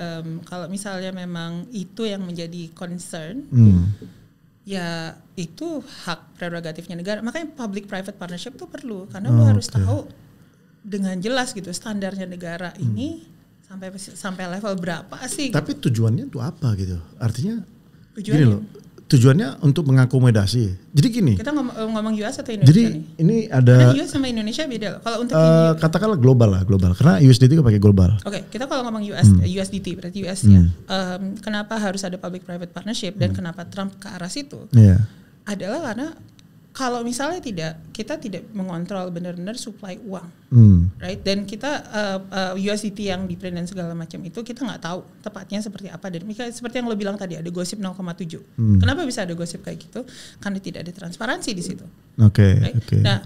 kalau misalnya memang itu yang menjadi concern, ya itu hak prerogatifnya negara. Makanya public private partnership itu perlu, karena lo harus tahu dengan jelas gitu standarnya negara ini sampai level berapa sih. Tapi tujuannya tuh apa gitu? Artinya gini loh. Tujuannya untuk mengakomodasi. Jadi gini. Kita ngomong US atau Indonesia jadi, nih? Ini ada. Karena US sama Indonesia beda loh. Kalau untuk katakanlah global. Karena USDT pakai global. Oke, kita kalau ngomong USDT berarti US ya. Kenapa harus ada public-private partnership dan kenapa Trump ke arah situ? Adalah karena kalau misalnya kita tidak mengontrol benar-benar supply uang, right? Dan kita USDT yang di print dan segala macam itu kita nggak tahu tepatnya seperti apa. Dan seperti yang lo bilang tadi ada gosip 0,7. Kenapa bisa ada gosip kayak gitu? Karena tidak ada transparansi di situ. Right? Nah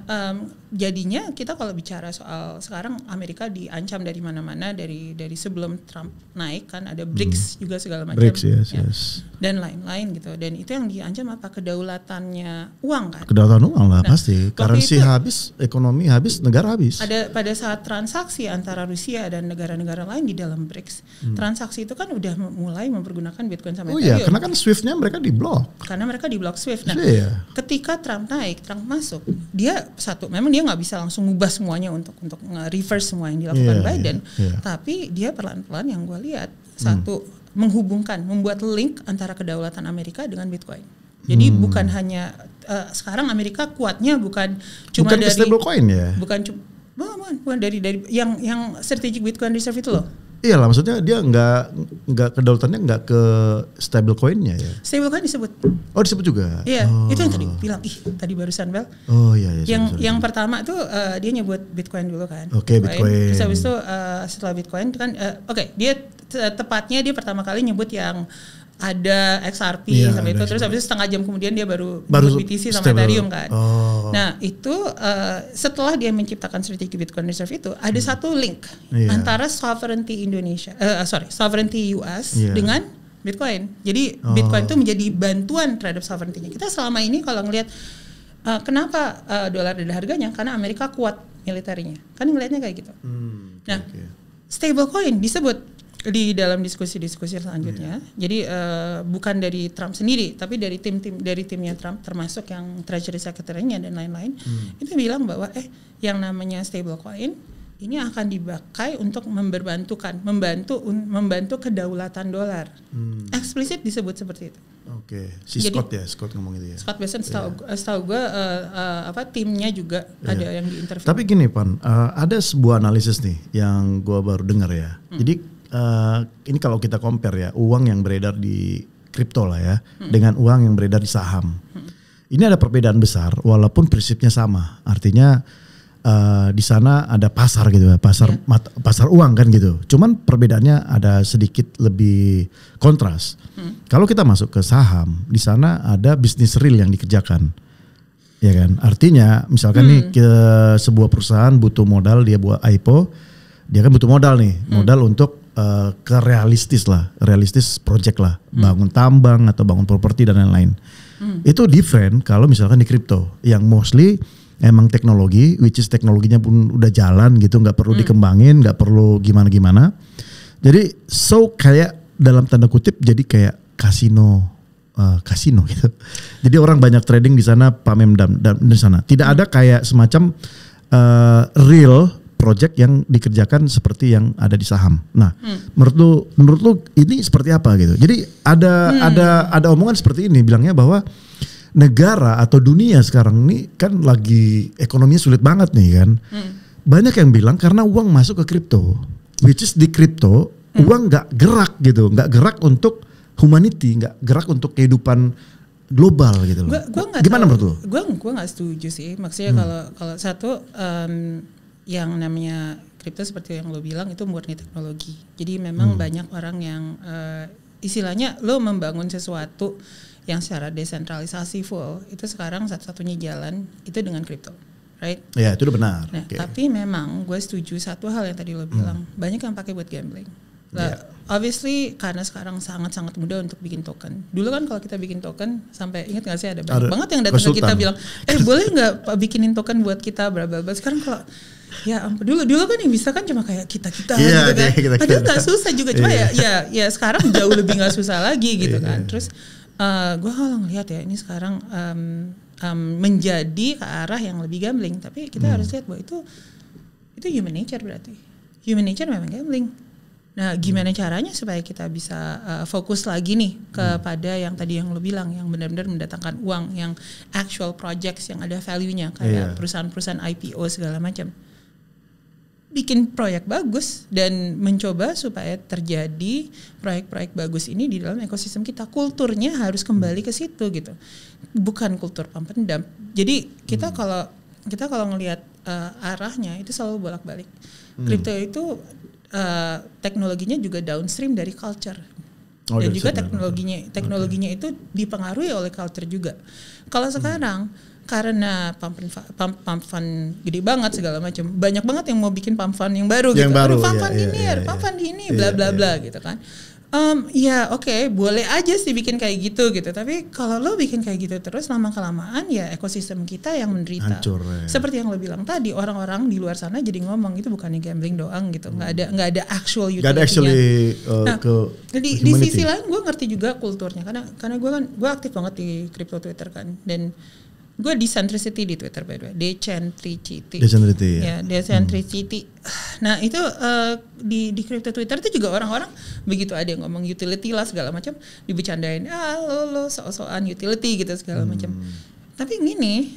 jadinya kita kalau bicara soal sekarang Amerika diancam dari mana-mana, dari sebelum Trump naik kan ada BRICS juga segala macam, yes. Dan lain-lain gitu. Dan itu yang diancam apa? Kedaulatannya uang kan? Kedaulatan uang lah pasti. Currency habis, ekonomi habis, negara habis. Ada pada saat transaksi antara Rusia dan negara-negara lain di dalam BRICS, transaksi itu kan udah mulai mempergunakan Bitcoin sama Ethereum. Oh iya, karena kan Swift-nya mereka diblok. Karena mereka diblok Swift. Nah, ketika Trump naik, Trump masuk, dia memang dia nggak bisa langsung ngubah semuanya untuk reverse semua yang dilakukan Biden, tapi dia perlahan-lahan yang gue lihat membuat link antara kedaulatan Amerika dengan Bitcoin. Jadi bukan hanya sekarang Amerika kuatnya bukan cuma dari stablecoin ya. Bukan dari yang strategic Bitcoin reserve itu loh. Iya lah, maksudnya dia nggak kedaulatannya nggak ke stablecoinnya ya. Stablecoin disebut. Oh disebut juga. Iya, itu yang tadi bilang tadi barusan Bel. Oh iya. Yang pertama tuh dia nyebut Bitcoin dulu kan. Oke, Bitcoin. Terus habis itu setelah Bitcoin kan dia tepatnya dia pertama kali nyebut yang ada XRP sampai itu, terus habis itu setengah jam kemudian dia baru BTC sama Ethereum kan. Nah itu setelah dia menciptakan strategic Bitcoin reserve itu ada satu link antara sovereignty sovereignty US dengan Bitcoin. Jadi Bitcoin itu menjadi bantuan terhadap sovereignty-nya. Kita selama ini kalau ngelihat kenapa dolar ada harganya, karena Amerika kuat militernya. Kan ngelihatnya kayak gitu. Nah, stablecoin disebut di dalam diskusi-diskusi selanjutnya. Jadi bukan dari Trump sendiri, tapi dari timnya Trump, termasuk yang Treasury Secretary-nya dan lain-lain, itu bilang bahwa yang namanya stablecoin ini akan dipakai untuk membantu kedaulatan dolar. Eksplisit disebut seperti itu. Oke, Scott ngomong itu ya. Scott Bessent setahu gue timnya juga ada yang diinterview. Tapi gini Pan, ada sebuah analisis nih yang gue baru dengar ya. Jadi ini kalau kita compare ya, uang yang beredar di kripto lah ya, dengan uang yang beredar di saham. Ini ada perbedaan besar, walaupun prinsipnya sama. Artinya di sana ada pasar gitu ya, pasar uang kan gitu. Cuman perbedaannya ada sedikit lebih kontras. Kalau kita masuk ke saham, di sana ada bisnis real yang dikerjakan, ya kan. Artinya misalkan nih sebuah perusahaan butuh modal, dia buat IPO, dia kan butuh modal nih, modal untuk realistis project lah, bangun tambang atau bangun properti dan lain-lain. Itu different kalau misalkan di kripto, yang mostly emang teknologi, which is teknologinya pun udah jalan gitu, nggak perlu dikembangin, nggak perlu gimana-gimana. Jadi kayak dalam tanda kutip jadi kayak kasino gitu. Jadi orang banyak trading di sana, pamem dan di sana. Tidak ada kayak semacam real project yang dikerjakan seperti yang ada di saham. Nah, menurut lu ini seperti apa gitu? Jadi ada omongan seperti ini, bilangnya bahwa negara atau dunia sekarang ini kan lagi ekonominya sulit banget nih kan. Banyak yang bilang karena uang masuk ke kripto, which is di kripto uang nggak gerak gitu, nggak gerak untuk humanity, nggak gerak untuk kehidupan global gitu loh. Gimana menurut lo? Gue nggak setuju sih. Maksudnya kalau satu yang namanya kripto seperti yang lo bilang itu murni teknologi. Jadi memang banyak orang yang istilahnya lo membangun sesuatu yang secara desentralisasi full, itu sekarang satu-satunya jalan itu dengan kripto, right? Ya itu udah benar. Nah, tapi memang gue setuju satu hal yang tadi lo bilang, banyak yang pakai buat gambling. Obviously karena sekarang sangat-sangat mudah untuk bikin token. Dulu kan kalau kita bikin token, sampai ingat nggak sih ada banyak banget yang datang ke kita bilang, boleh nggak bikinin token buat kita, bla bla bla. Sekarang kalau ya dulu kan yang bisa kan cuma kayak kita gitu kan. Padahal nggak susah juga, cuma ya sekarang jauh lebih nggak susah lagi gitu kan. Terus gue kalau ngelihat ya ini sekarang menjadi ke arah yang lebih gambling, tapi kita harus lihat bahwa itu human nature, berarti human nature memang gambling. Nah, gimana caranya supaya kita bisa fokus lagi nih kepada yang tadi yang lo bilang, yang benar-benar mendatangkan uang, yang actual projects yang ada value-nya kayak perusahaan-perusahaan IPO segala macam. Bikin proyek bagus dan mencoba supaya terjadi proyek-proyek bagus ini di dalam ekosistem kita. Kulturnya harus kembali ke situ gitu, bukan kultur pump and dump. Jadi kita kalau ngelihat arahnya itu selalu bolak-balik. Kripto itu teknologinya juga downstream dari culture. Dan juga teknologinya itu dipengaruhi oleh culture juga. Kalau sekarang karena pump fund gede banget segala macam, banyak banget yang mau bikin pump fund yang baru gitu. Pump fund ini bla bla bla gitu kan. Oke, boleh aja sih bikin kayak gitu. Tapi kalau lo bikin kayak gitu terus, lama-kelamaan ya ekosistem kita yang menderita. Hancur, seperti yang lo bilang tadi, orang-orang di luar sana jadi ngomong itu bukannya gambling doang gitu. Nggak ada actual utility-nya. Di sisi lain gue ngerti juga kulturnya, karena gue aktif banget di crypto Twitter kan, dan gue decentricity di Twitter by the way, decentricity. Nah itu di crypto Twitter itu juga orang-orang begitu ada yang ngomong utility lah segala macam, dibecandain, lo so-soan utility gitu segala macam. Tapi gini,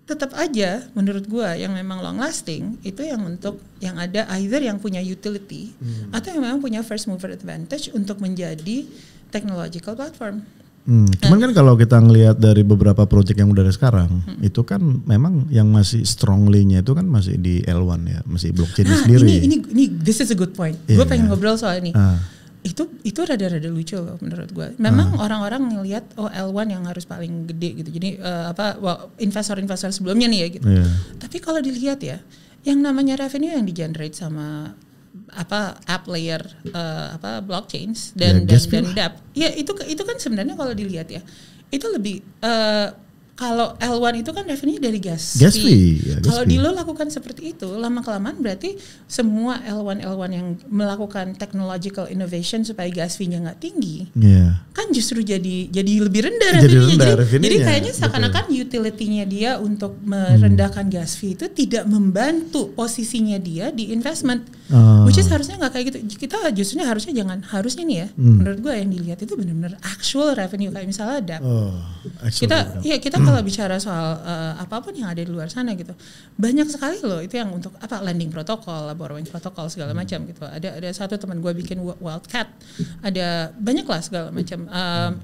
tetap aja menurut gue yang memang long lasting itu yang untuk yang ada either yang punya utility atau yang memang punya first mover advantage untuk menjadi technological platform. Cuman kan kalau kita ngelihat dari beberapa project yang udah ada sekarang, itu kan memang yang masih strongly-nya itu kan masih di L1 ya, masih blockchain sendiri. Ini this is a good point. Gue pengen ngobrol soal ini. Itu rada-rada lucu loh menurut gue. Memang orang-orang ngelihat L1 yang harus paling gede gitu. Jadi investor-investor sebelumnya nih ya gitu. Tapi kalau dilihat ya, yang namanya revenue yang di-generate sama app layer blockchains dan dApp ya itu kan sebenarnya kalau dilihat ya itu lebih kalau L1 itu kan revenue dari gas fee. Ya, kalau di lo lakukan seperti itu, lama-kelamaan berarti semua L1 yang melakukan technological innovation supaya gas fee-nya nggak tinggi, kan justru jadi lebih rendah revenue-nya. Jadi kayaknya seakan-akan utility-nya dia untuk merendahkan gas fee itu tidak membantu posisinya dia di investment. Which is harusnya nggak kayak gitu. Kita harusnya harusnya nih ya, menurut gue yang dilihat itu benar-benar actual revenue, kayak misalnya DAP. Kita kalau bicara soal apapun yang ada di luar sana gitu, banyak sekali loh itu yang untuk lending protokol, borrowing protokol segala macam gitu. Ada satu teman gue bikin Wildcat, ada banyak lah segala macam.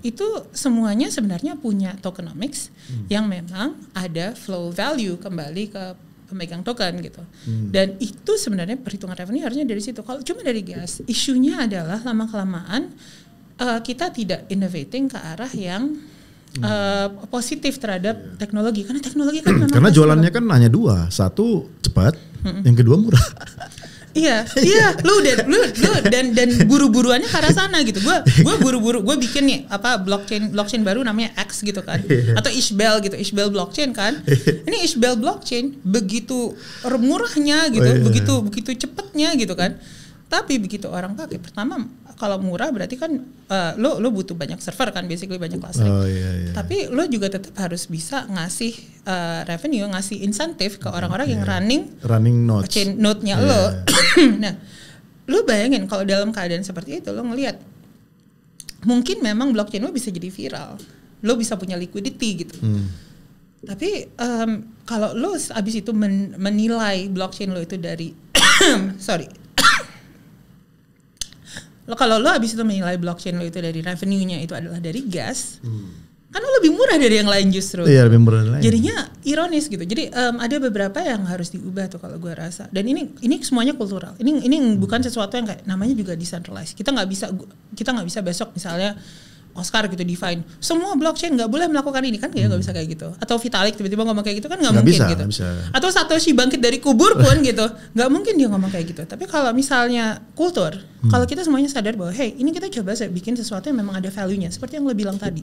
Itu semuanya sebenarnya punya tokenomics yang memang ada flow value kembali ke pemegang token gitu. Dan itu sebenarnya perhitungan revenue harusnya dari situ. Kalau cuma dari gas, isunya adalah lama-kelamaan kita tidak innovating ke arah yang positif terhadap teknologi, karena teknologi kan memang karena jualannya kan hanya dua, satu cepat, yang kedua murah. Iya, lu dan buru-buruannya ke arah sana gitu. Gue buru-buru, gue bikin nih blockchain baru namanya X gitu kan, atau Ishbel gitu, Ishbel blockchain kan. Ini Ishbel blockchain begitu murahnya gitu, begitu cepatnya gitu kan. Tapi begitu orang pakai, pertama kalau murah berarti kan lo butuh banyak server kan, basically banyak listrik. Tapi lo juga tetap harus bisa ngasih revenue, ngasih insentif ke orang-orang yang running chain node-nya lo. Nah, lo bayangin kalau dalam keadaan seperti itu lo ngelihat mungkin memang blockchain lo bisa jadi viral, lo bisa punya liquidity gitu. Tapi kalau lo abis itu menilai blockchain lo itu dari kalau lo habis itu menilai blockchain lo itu dari revenue-nya itu adalah dari gas, kan lo lebih murah dari yang lain justru. Iya, lebih murah dari lain. Jadinya ironis gitu. Jadi ada beberapa yang harus diubah tuh kalau gue rasa. Dan ini semuanya kultural. Ini bukan sesuatu yang kayak namanya juga decentralized. Kita nggak bisa besok misalnya Oscar gitu define semua blockchain nggak boleh melakukan ini kan, nggak bisa kayak gitu. Atau Vitalik tiba-tiba ngomong kayak gitu kan nggak mungkin bisa, gitu. Bisa. Atau Satoshi bangkit dari kubur pun gitu, nggak mungkin dia ngomong kayak gitu. Tapi kalau misalnya kultur, kalau kita semuanya sadar bahwa hey ini kita coba bikin sesuatu yang memang ada value-nya, seperti yang lo bilang tadi.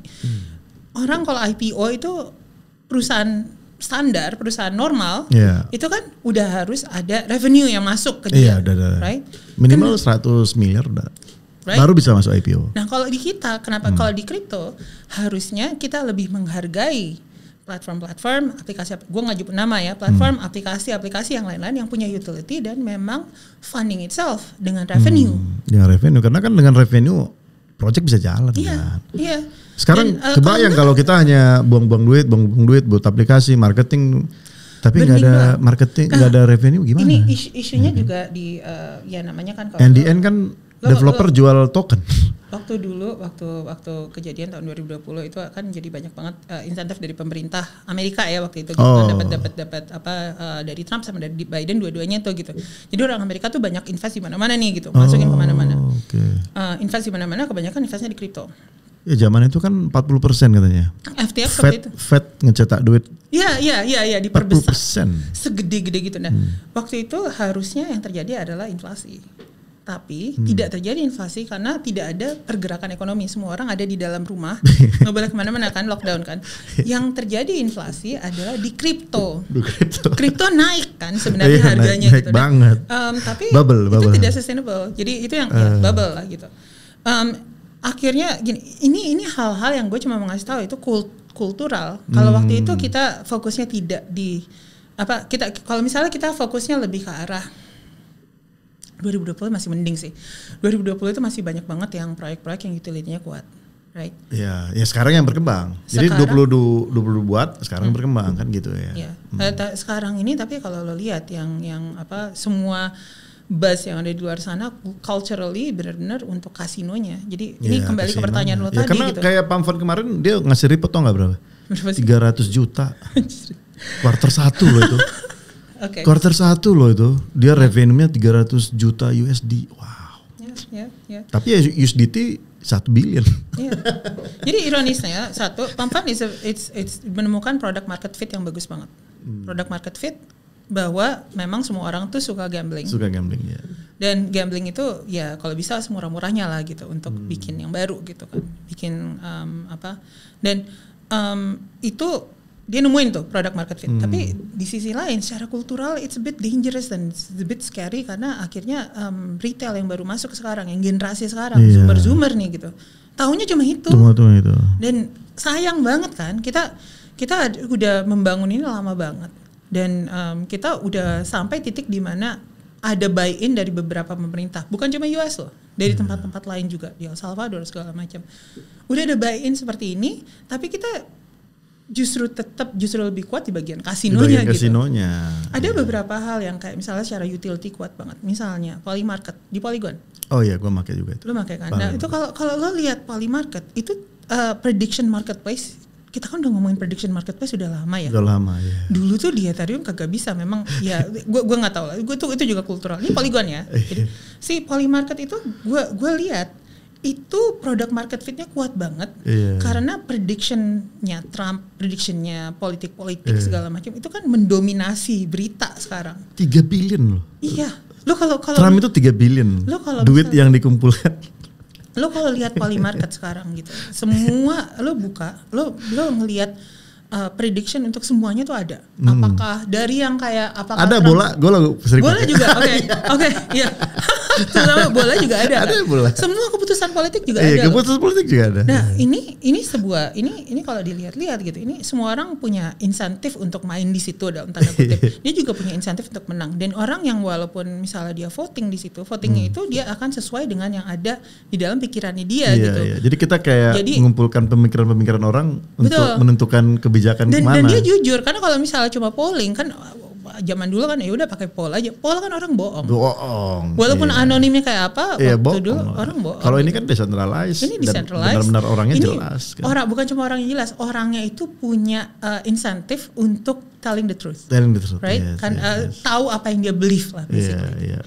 Orang kalau IPO itu perusahaan standar, perusahaan normal, itu kan udah harus ada revenue yang masuk ke dia, right? Minimal 100 miliar udah. Right? Baru bisa masuk IPO. Nah kalau di kita, kenapa kalau di kripto harusnya kita lebih menghargai platform-platform, aplikasi, gue nggak nyebut nama ya, platform, aplikasi yang lain-lain yang punya utility dan memang funding itself dengan revenue. Dengan revenue, karena kan dengan revenue project bisa jalan. Iya. Sekarang kebayang kalau kita hanya buang-buang duit buat aplikasi, marketing, tapi nggak ada marketing, nggak ada revenue gimana? Ini isunya juga di ya namanya kan kalau NDN kan developer jual token. Waktu kejadian tahun 2020 itu kan jadi banyak banget insentif dari pemerintah Amerika ya waktu itu gitu, dapat dari Trump sama dari Biden dua-duanya tuh gitu. Jadi orang Amerika tuh banyak invest di mana-mana nih gitu, masukin kemana-mana. Invest di mana-mana, kebanyakan investnya di kripto. Ya zaman itu kan 40% katanya. FTX seperti itu. Fed ngecetak duit. Iya diperbesar. 40%. Segede-gede gitu. Nah, waktu itu harusnya yang terjadi adalah inflasi. Tapi tidak terjadi inflasi karena tidak ada pergerakan ekonomi. Semua orang ada di dalam rumah, nggak boleh kemana-mana kan, lockdown kan. Yang terjadi inflasi adalah di kripto. Kripto naik kan sebenarnya harganya naik gitu. Banget. Tapi bubble. Itu tidak sustainable. Jadi itu yang bubble lah gitu. Akhirnya gini, ini hal-hal yang gue cuma mau ngasih tahu itu kultural. Kalau waktu itu kita fokusnya tidak di kalau misalnya kita fokusnya lebih ke arah 2020 masih mending sih. 2020 itu masih banyak banget yang proyek-proyek yang utility-nya kuat, right? Ya sekarang yang berkembang. Jadi 20 buat, sekarang berkembang kan gitu ya. Sekarang ini tapi kalau lo lihat yang semua buzz yang ada di luar sana culturally benar-benar untuk kasinonya. Jadi ini kembali ke pertanyaan lo tadi karena gitu. Kayak Pamfon kemarin dia ngasih report tau nggak berapa? 300 juta. Quarter 1 loh itu. Quarter 1 loh itu, dia revenue-nya 300 juta USD. Wow. Ya. Tapi ya USDT 1 billion. Jadi ironisnya Pamfon it's menemukan product market fit yang bagus banget. Product market fit bahwa memang semua orang tuh suka gambling ya. Dan gambling itu ya kalau bisa semurah-murahnya lah gitu untuk bikin yang baru gitu kan. Bikin dan itu dia nemuin tuh product market fit. Tapi di sisi lain secara kultural it's a bit dangerous dan it's a bit scary karena akhirnya retail yang baru masuk sekarang, yang generasi sekarang, zoomer nih gitu. Tahunya cuma itu. Dan sayang banget kan, kita udah membangun ini lama banget. Dan kita udah sampai titik di mana ada buy-in dari beberapa pemerintah, bukan cuma US loh, dari tempat-tempat lain juga, di El Salvador segala macam. Udah ada buy-in seperti ini, tapi kita justru lebih kuat di bagian kasinonya gitu. Ada beberapa hal yang kayak misalnya secara utility kuat banget. Misalnya Polymarket di Polygon. Oh iya, gue pakai juga itu. Lo pakai kan? Nah, itu kalau lo lihat Polymarket itu prediction marketplace. Kita kan udah ngomongin prediction marketplace sudah lama ya. Udah lama ya. Dulu tuh di Ethereum kagak bisa memang ya gue nggak tahu lah. Itu juga kultural. Ini Polygon ya. Jadi si Polymarket itu gue lihat itu product market fitnya kuat banget karena predictionnya Trump, predictionnya politik segala macam itu kan mendominasi berita sekarang. 3 billion loh. Iya, lo kalau Trump itu 3 billion duit yang dikumpulkan. Lo kalau lihat Polymarket sekarang gitu, semua lo buka, lo ngelihat prediction untuk semuanya tuh ada. Apakah dari yang kayak apakah ada Trump, bola juga, oke, iya. Terutama bola juga ada kan? Bola. Semua keputusan politik juga ada. Keputusan politik juga ada. Nah, ini kalau dilihat-lihat gitu, ini semua orang punya insentif untuk main di situ dalam tanda kutip. Dia juga punya insentif untuk menang. Dan orang yang walaupun misalnya dia voting di situ, votingnya itu dia akan sesuai dengan yang ada di dalam pikirannya dia gitu. Iya. Jadi kita kayak mengumpulkan pemikiran-pemikiran orang untuk menentukan kebijakan kemana. Dan dia jujur, karena kalau misalnya cuma polling kan zaman dulu kan ya udah pakai poll aja. Poll kan orang bohong. Walaupun anonimnya kayak apa, waktu dulu orang bohong. Kalau ini kan decentralized. Ini decentralized. Benar-benar orangnya jelas. Kan? Bukan cuma orangnya jelas, orangnya itu punya insentif untuk telling the truth. Right? Tahu apa yang dia believe lah basically.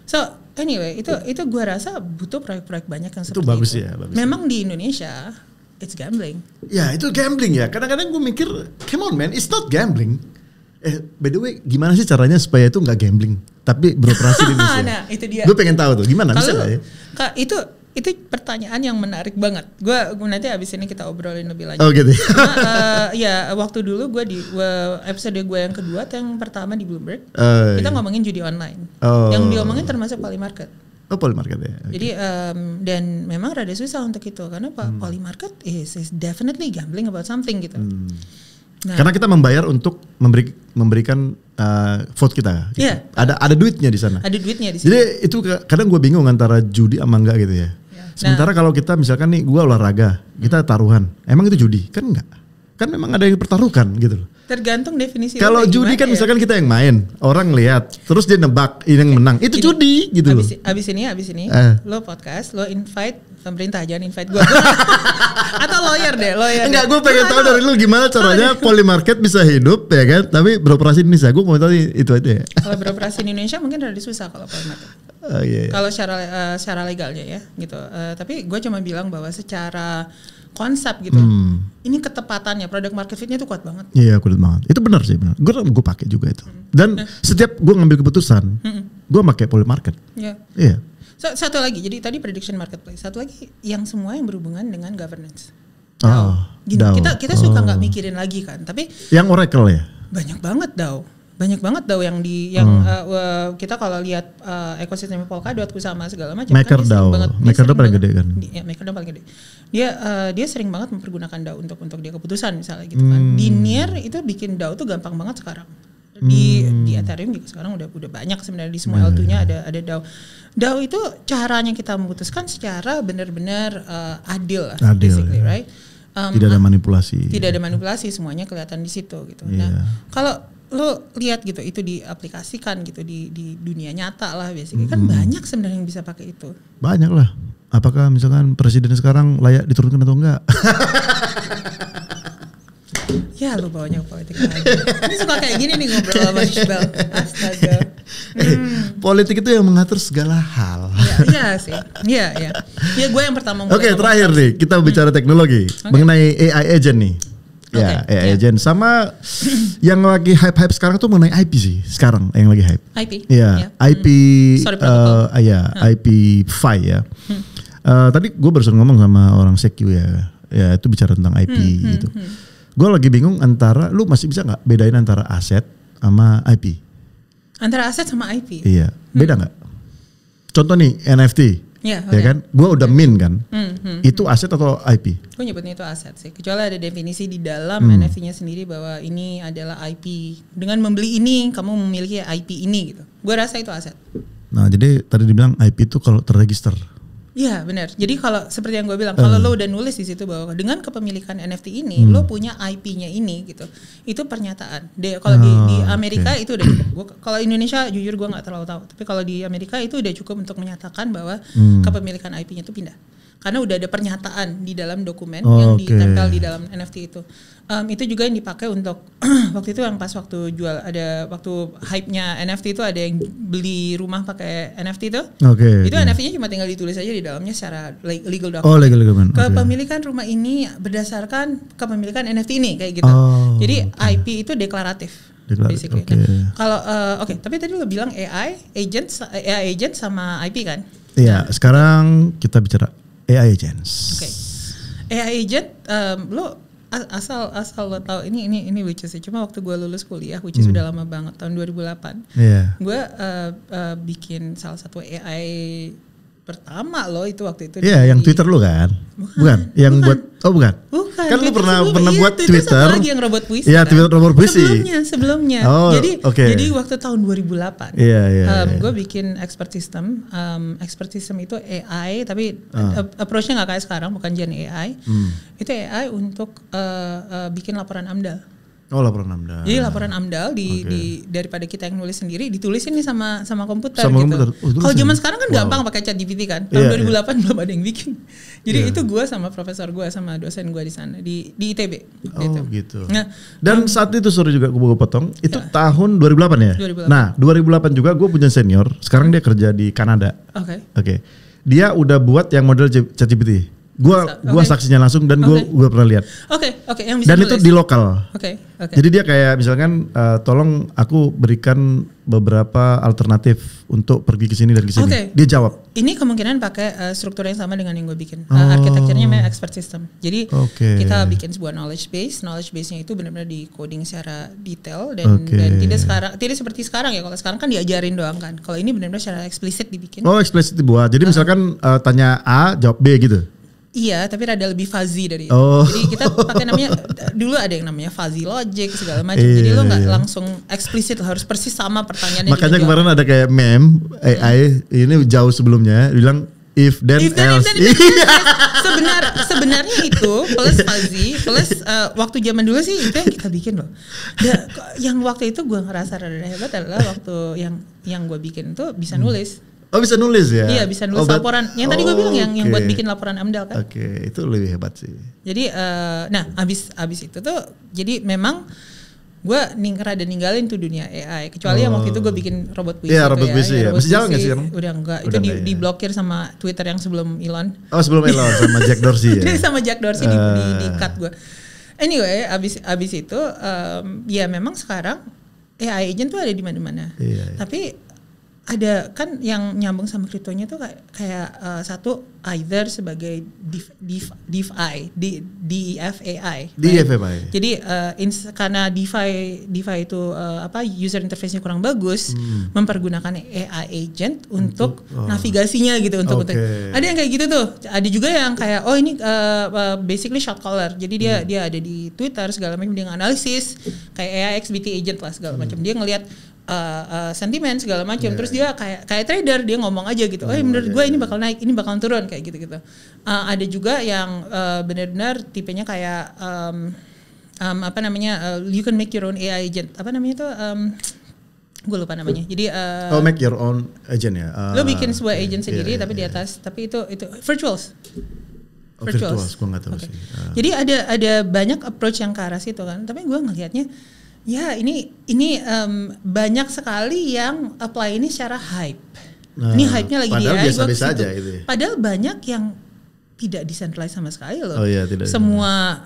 So anyway, itu gue rasa butuh proyek-proyek banyak yang seperti itu. Bagus. Memang di Indonesia it's gambling. Ya, itu gambling ya. Kadang-kadang gue mikir, come on man, it's not gambling. By the way, gimana sih caranya supaya itu nggak gambling, tapi beroperasi di Indonesia? Nah, itu dia. Gue pengen tahu tuh, gimana bisa nggak ya? Itu pertanyaan yang menarik banget. Gue nanti abis ini kita obrolin lebih lanjut. Oh gitu. Ya, waktu dulu gue di episode gue yang kedua, yang pertama di Bloomberg, kita ngomongin judi online. Yang diomongin termasuk Polymarket. Polymarket ya. Okay. Jadi dan memang rada susah untuk itu karena Polymarket is definitely gambling about something gitu. Nah. Karena kita membayar untuk memberikan vote kita. Gitu. Yeah. Ada duitnya di sana. Ada duitnya di sini. Jadi itu kadang gue bingung antara judi sama enggak gitu ya. Sementara kalau kita misalkan nih gue olahraga, kita taruhan, emang itu judi? Kan enggak. Kan memang ada yang dipertaruhkan gitu loh. Tergantung definisi. Kalau judi kan misalkan kita yang main, orang lihat, terus dia nebak ini yang menang, itu judi gitu loh. Abis ini, lo podcast, lo invite pemerintah, jangan invite gue. Atau lawyer deh. Enggak, gue pengen tahu dari lu gimana caranya Polymarket bisa hidup ya kan, tapi beroperasi di Indonesia. Gue mau tahu itu aja ya. Kalau beroperasi di Indonesia mungkin rada susah kalau Polymarket. Kalau secara legalnya ya gitu. Tapi gue cuma bilang bahwa secara konsep gitu, ini ketepatannya product market fitnya itu kuat banget. Iya, kuat banget. Itu benar sih, benar. Gue pakai juga itu. Dan setiap gue ngambil keputusan, gue pakai Polymarket. Iya. Satu lagi, jadi tadi prediction marketplace. Satu lagi, yang semua yang berhubungan dengan governance. Kita suka nggak mikirin lagi kan, tapi yang Oracle ya. Banyak banget DAO yang kita kalau lihat ekosistem Polkadot sama segala macam. MakerDAO paling gede kan. Iya, MakerDAO paling gede. Dia sering banget mempergunakan DAO untuk dia keputusan misalnya gitu kan. Di Near itu bikin DAO tuh gampang banget sekarang. Di Ethereum juga sekarang udah banyak sebenarnya, di semua L2-nya ada DAO. DAO itu caranya kita memutuskan secara benar-benar adil lah, basically, right? Tidak ada manipulasi. Tidak ada manipulasi, semuanya kelihatan di situ gitu. Nah, kalau lo lihat gitu itu diaplikasikan gitu di dunia nyata lah basically, kan banyak sebenarnya yang bisa pakai itu. Banyak lah. Apakah misalkan presiden sekarang layak diturunkan atau enggak? Ya lo bawanya politik lagi. Ini suka kayak gini nih ngobrol sama Iqbal. Astaga. Politik itu yang mengatur segala hal. Iya sih. Iya. Ya gue yang pertama. Oke, terakhir nih kita bicara teknologi mengenai AI agent nih. AI agent sama yang lagi hype sekarang tuh mengenai IP sih sekarang yang lagi hype. IP. Iya. IP. IP5 ya. Tadi gue barusan ngomong sama orang Secu ya itu bicara tentang IP gitu. Gue lagi bingung antara, lu masih bisa nggak bedain antara aset sama IP? Antara aset sama IP? Iya, beda nggak? Contoh nih NFT, ya kan? Gue udah mint kan, itu aset atau IP? Gue nyebutnya itu aset sih, kecuali ada definisi di dalam NFT-nya sendiri bahwa ini adalah IP. Dengan membeli ini, kamu memiliki IP ini gitu. Gue rasa itu aset. Nah jadi tadi dibilang IP itu kalau terregister. Iya benar. Jadi kalau seperti yang gue bilang, kalau lo udah nulis di situ bahwa dengan kepemilikan NFT ini, lo punya IP-nya ini gitu, itu pernyataan. Kalau di Amerika itu udah cukup. Kalau Indonesia jujur gue nggak terlalu tahu. Tapi kalau di Amerika itu udah cukup untuk menyatakan bahwa kepemilikan IP-nya itu pindah. Karena udah ada pernyataan di dalam dokumen yang ditempel di dalam NFT itu. Itu juga yang dipakai untuk waktu itu yang pas waktu jual ada waktu hype-nya NFT itu ada yang beli rumah pakai NFT itu. Itu NFT-nya cuma tinggal ditulis aja di dalamnya secara legal document. Legal document. Kepemilikan rumah ini berdasarkan kepemilikan NFT ini kayak gitu. Jadi IP itu deklaratif. Basically. Kalau tapi tadi lo bilang AI agent sama IP kan? Iya, sekarang kita bicara AI agents. AI agent, lo asal lo tahu ini lucu sih. Cuma waktu gue lulus kuliah, which is sudah lama banget tahun 2008, gue bikin salah satu AI pertama lo itu waktu itu. Iya, yang Twitter lo kan? Bukan. Yang buat bukan. Kan lu pernah buat Twitter. Satu lagi yang robot puisi. Iya, Twitter robot puisi. Sebelumnya. Jadi waktu tahun 2008. Gue bikin expert system. Expert system itu AI tapi approach-nya nggak kayak sekarang, bukan Gen AI. Itu AI untuk bikin laporan AMDAL. Laporan AMDAL. Jadi laporan AMDAL daripada kita yang nulis sendiri, ditulisin nih sama komputer gitu. Kalau zaman sekarang kan gampang pakai ChatGPT kan. Tahun 2008 belum ada yang bikin. Jadi itu gue sama profesor gue sama dosen gue di sana di ITB. Gitu. Nah, dan saat itu sorry juga gue potong, itu tahun 2008 ya? 2008. Nah, 2008 juga gue punya senior, sekarang dia kerja di Kanada. Oke. Dia udah buat yang model ChatGPT. Gua saksinya langsung dan gua pernah lihat. Yang bisa dan nulis. itu di lokal. Jadi dia kayak misalkan tolong aku berikan beberapa alternatif untuk pergi ke sini dan ke sini. Dia jawab. Ini kemungkinan pakai struktur yang sama dengan yang gue bikin. Arsitekturnya memang expert system. Jadi kita bikin sebuah knowledge base. Knowledge base-nya itu benar-benar di coding secara detail dan tidak seperti sekarang ya. Kalau sekarang kan diajarin doang kan. Kalau ini benar-benar secara eksplisit dibikin. Eksplisit dibuat. Jadi misalkan tanya A jawab B gitu. Iya, tapi rada lebih fuzzy dari itu. Jadi kita pakai namanya, dulu ada yang namanya fuzzy logic segala macam. Jadi lo nggak langsung eksplisit, harus persis sama pertanyaannya. Makanya kemarin ada kayak meme AI ini jauh sebelumnya bilang if then else. Sebenarnya itu plus fuzzy plus waktu zaman dulu sih itu yang kita bikin loh. Yang waktu itu gue ngerasa rada hebat adalah waktu yang gue bikin tuh bisa nulis. Bisa nulis ya? Iya bisa nulis laporan. Yang tadi gue bilang yang buat bikin laporan AMDAL kan? Itu lebih hebat sih. Jadi, abis itu tuh, jadi memang gue rada ninggalin tuh dunia AI. Kecuali yang waktu itu gue bikin robot puisi. Iya robot puisi ya. Masih jalan nggak sih sekarang? Udah enggak. Itu diblokir sama Twitter yang sebelum Elon. Sebelum Elon sama Jack Dorsey ya? Sama Jack Dorsey di cut gue. Anyway, abis itu, ya memang sekarang AI agent tuh ada di mana-mana. Tapi ada kan yang nyambung sama kriptonya tuh kayak satu either sebagai DeFi. Jadi karena DeFi itu user interface-nya kurang bagus, mempergunakan AI agent untuk navigasinya gitu untuk ada yang kayak gitu tuh. Ada juga yang kayak ini basically shot caller. Jadi dia ada di Twitter segala macam, dia analisis kayak AI XBT agent lah segala macam. Dia ngelihat sentimen segala macam, terus dia kayak trader, dia ngomong aja gitu, menurut gue ini bakal naik, ini bakal turun kayak gitu. Ada juga yang benar-benar tipenya kayak you can make your own AI agent, gue lupa namanya. Jadi make your own agent ya. Lo bikin sebuah agent sendiri tapi di atas, tapi itu virtuals. Virtuals, gue nggak tahu sih. Jadi ada banyak approach yang ke arah situ kan, tapi gue ngelihatnya ya ini banyak sekali yang apply ini secara hype. Ini hype-nya lagi di AI. Biasa-biasa aja itu. Padahal banyak yang tidak decentralized sama sekali loh. Tidak. Semua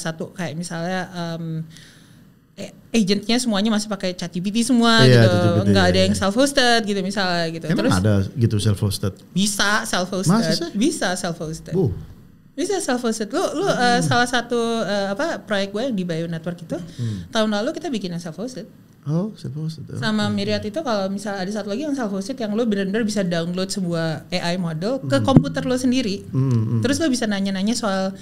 satu kayak misalnya agentnya semuanya masih pakai ChatGPT semua gitu. Enggak ada yang self-hosted gitu misalnya gitu. Emang terus ada gitu self-hosted? Bisa self-hosted. Bisa self-hosted. Bisa self-hosted. Lu salah satu proyek gue yang di Bio Network itu tahun lalu kita bikin self-hosted. Oh, self-hosted. Sama Myriad itu kalau misalnya ada satu lagi yang self-hosted yang lu benar-benar bisa download sebuah AI model ke komputer lu sendiri. Terus lu bisa nanya-nanya soal